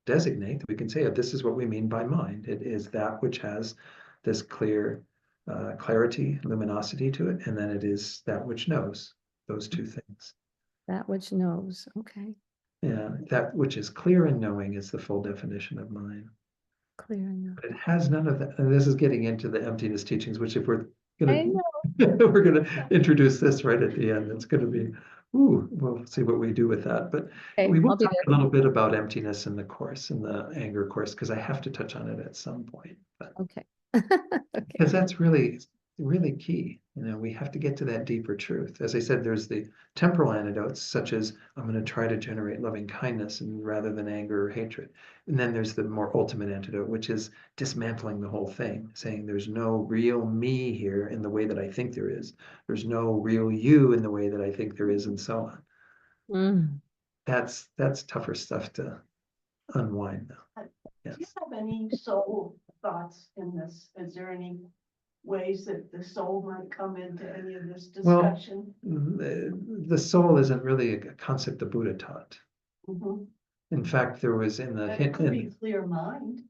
designate, that we can say, oh, this is what we mean by mind. It is that which has this clear clarity, luminosity to it, and then it is that which knows, those two things. That which knows, okay, Yeah, that which is clear and knowing is the full definition of mind. clear enough. But it has none of that. And this is getting into the emptiness teachings, which if we're I gonna know. we're gonna introduce this right at the end, it's gonna be, ooh, we'll see what we do with that. But Okay, we will I'll be talk a there. little bit about emptiness in the course, in the anger course, because I have to touch on it at some point. But Okay. because Okay. that's really, really key. You know, we have to get to that deeper truth. As I said, there's the temporal antidotes, such as I'm going to try to generate loving kindness and rather than anger or hatred. And then there's the more ultimate antidote, which is dismantling the whole thing, saying there's no real me here in the way that I think there is. There's no real you in the way that I think there is, and so on. Mm. That's tougher stuff to unwind though. Do you Yes. have any soul thoughts in this? Is there any ways that the soul might come into any of this Well, discussion? The soul isn't really a concept the Buddha taught. Mhm. In fact, there was in the But it hint, could be clear mind.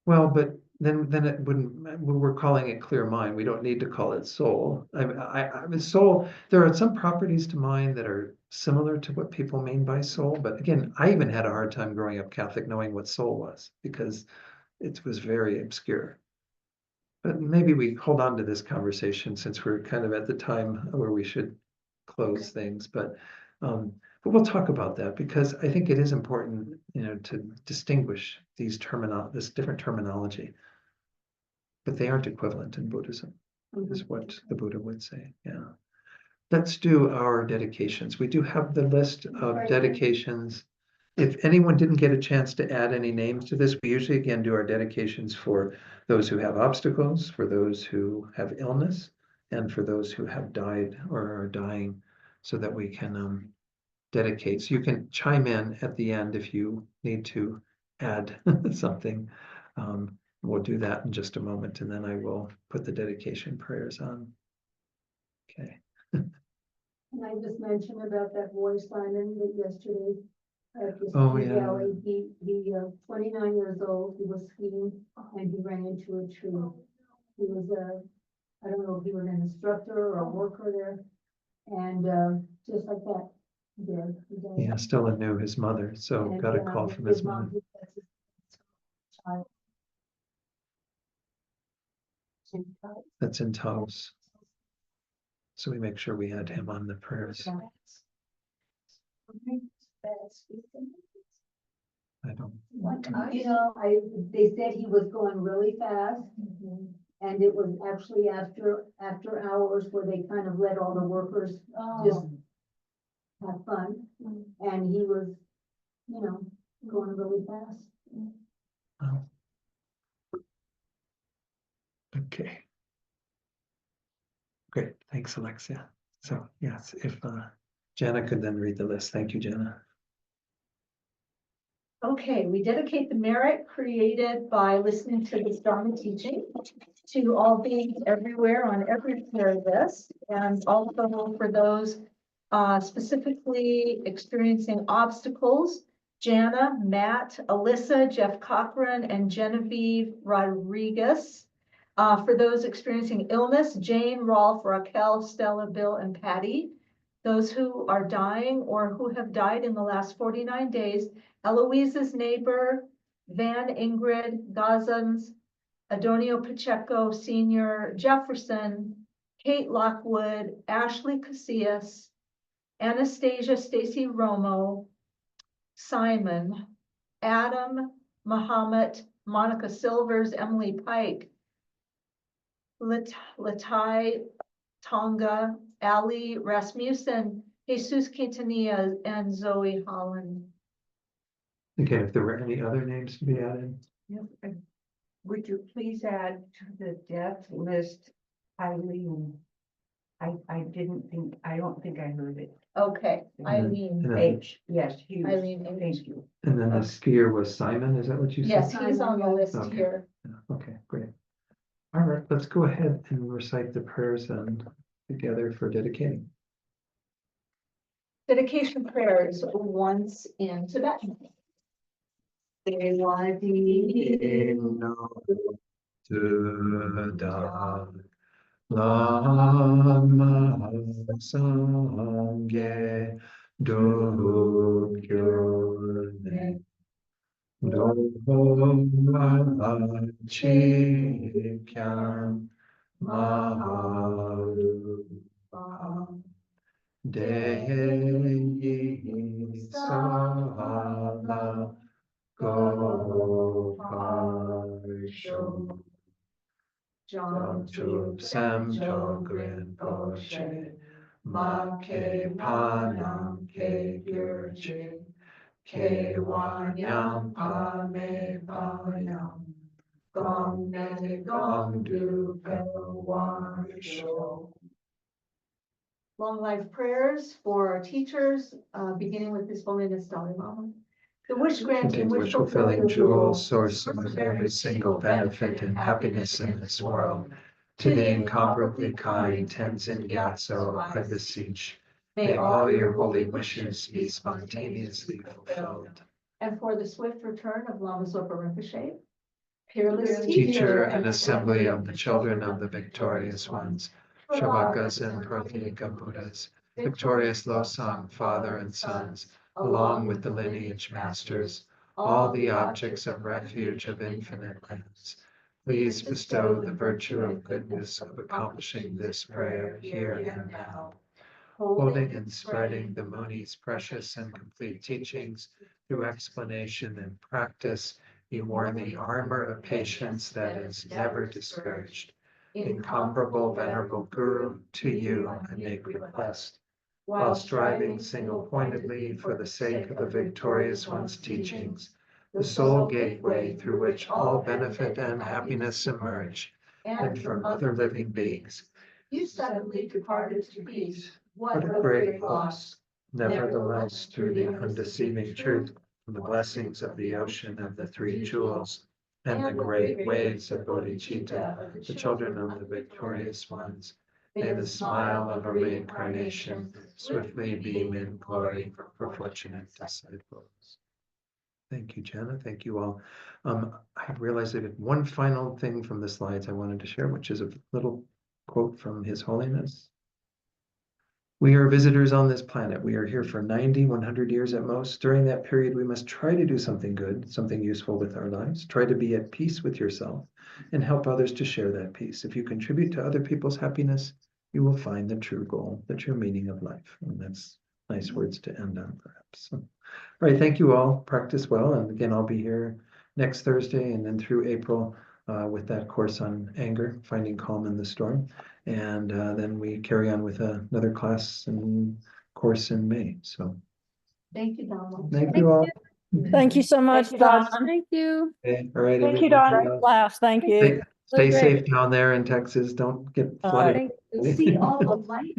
well, but then it wouldn't, we're calling it clear mind. We don't need to call it soul. I mean, soul, there are some properties to mind that are similar to what people mean by soul. But again, I even had a hard time growing up Catholic knowing what soul was because it was very obscure. But maybe we hold on to this conversation since we're kind of at the time where we should close things. But we'll talk about that because I think it is important, you know, to distinguish these this different terminology. But they aren't equivalent in Buddhism, is what the Buddha would say. Yeah. Let's do our dedications. We do have the list of dedications. If anyone didn't get a chance to add any names to this, we usually again do our dedications for those who have obstacles, for those who have illness, and for those who have died or are dying, so that we can dedicate. So you can chime in at the end if you need to add something. We'll do that in just a moment, and then I will put the dedication prayers on. Okay. And I just mentioned about that boy Simon that yesterday at the Oh, ski yeah. valley, he 29 years old, he was skiing and he ran into a tree. He was I don't know if he was an instructor or a worker there, and just like that, he died. Yeah, Stella knew his mother, so And, got a call from his mom, mother. that's his child. That's in Taos. So we make sure we add him on the prayers. I don't, They said he was going really fast. And it was actually after hours where they kind of let all the workers just have fun. And he was, going really fast. oh. Okay. Great, thanks, Alexia. So yes, if Jana could then read the list. Thank you, Jana. Okay, we dedicate the merit created by listening to this Dharma teaching to all beings everywhere on every prayer list, and also for those specifically experiencing obstacles, Jana, Matt, Alyssa, Jeff Cochran, and Genevieve Rodriguez. For those experiencing illness, Jane, Rolf, Raquel, Stella, Bill, and Patty. Those who are dying or who have died in the last 49 days, Eloise's neighbor, Van Ingrid, Gazans, Adonio Pacheco Senior, Jefferson, Kate Lockwood, Ashley Casillas, Anastasia Stacy Romo, Simon, Adam, Muhammad, Monica Silvers, Emily Pike, Latai Tonga, Ali Rasmussen, Jesus Quintanilla, and Zoe Holland. Okay, if there were any other names to be added, Yep, and would you please add to the death list Eileen? I don't think I heard it. Okay, and Eileen then- H, yes, Hughes, Eileen H. thank you. and then the skier was Simon, is that what you said? Yes, he's on the list Okay. here. Yeah, okay, great. All right, let's go ahead and recite the prayers and together for dedicating. Dedication prayers once in Tibetan. Devadi Lama Sangye Dokyone Dohachikyan Mahalupa Deyi Sala Goparsho Chub Sam Chogrin Poche Make Panam Ke Gurche Ke Wanyam Pame Payam Gong Ne Gong Du Pewarsho. long life prayers for our teachers, beginning with His Holiness Dalai Lama. The wish granting, Contains wish fulfilling jewel, source of every single benefit and happiness in this world. To the incomparably kind Tenzin Gyatso, I beseech. May all your holy wishes be spontaneously fulfilled. And for the swift return of Lama Zopa Rinpoche, peerless Teacher and assembly of the children of the victorious ones, Shravakas and Pratyeka Buddhas, victorious Losang, father and sons, along with the lineage masters, all the objects of refuge of infinite lands. Please bestow the virtue of goodness of accomplishing this prayer here and now. Holding and spreading the Muni's precious and complete teachings through explanation and practice, you wear the armor of patience that is never discouraged. Incomparable venerable Guru, to you I make request. While striving single-pointedly for the sake of the victorious one's teachings, the sole gateway through which all benefit and happiness emerge, and from other living beings, you suddenly departed to peace. what a great loss! Nevertheless, through the undeceiving truth, from the blessings of the ocean of the three jewels, and the great waves of bodhicitta, the children of the victorious ones, may the smile of a reincarnation swiftly beam in glory for fortunate disciples. Thank you, Jana. Thank you all. I realized that one final thing from the slides I wanted to share, which is a little quote from His Holiness. We are visitors on this planet. We are here for 90, 100 years at most. During that period, we must try to do something good, something useful with our lives. Try to be at peace with yourself and help others to share that peace. If you contribute to other people's happiness, you will find the true goal, the true meaning of life. And that's nice words to end on, perhaps. So, all right, thank you all. Practice well. And again, I'll be here next Thursday and then through April with that course on anger, finding calm in the storm. And then we carry on with another class and course in May. So Thank you, Donald. thank you all. Thank you so much, you, Don. Don. Thank you. Okay, all right. Thank you, everyone. Don. Class, thank you. Stay Great. safe down there in Texas. Don't get All flooded. Thank you. See all the light.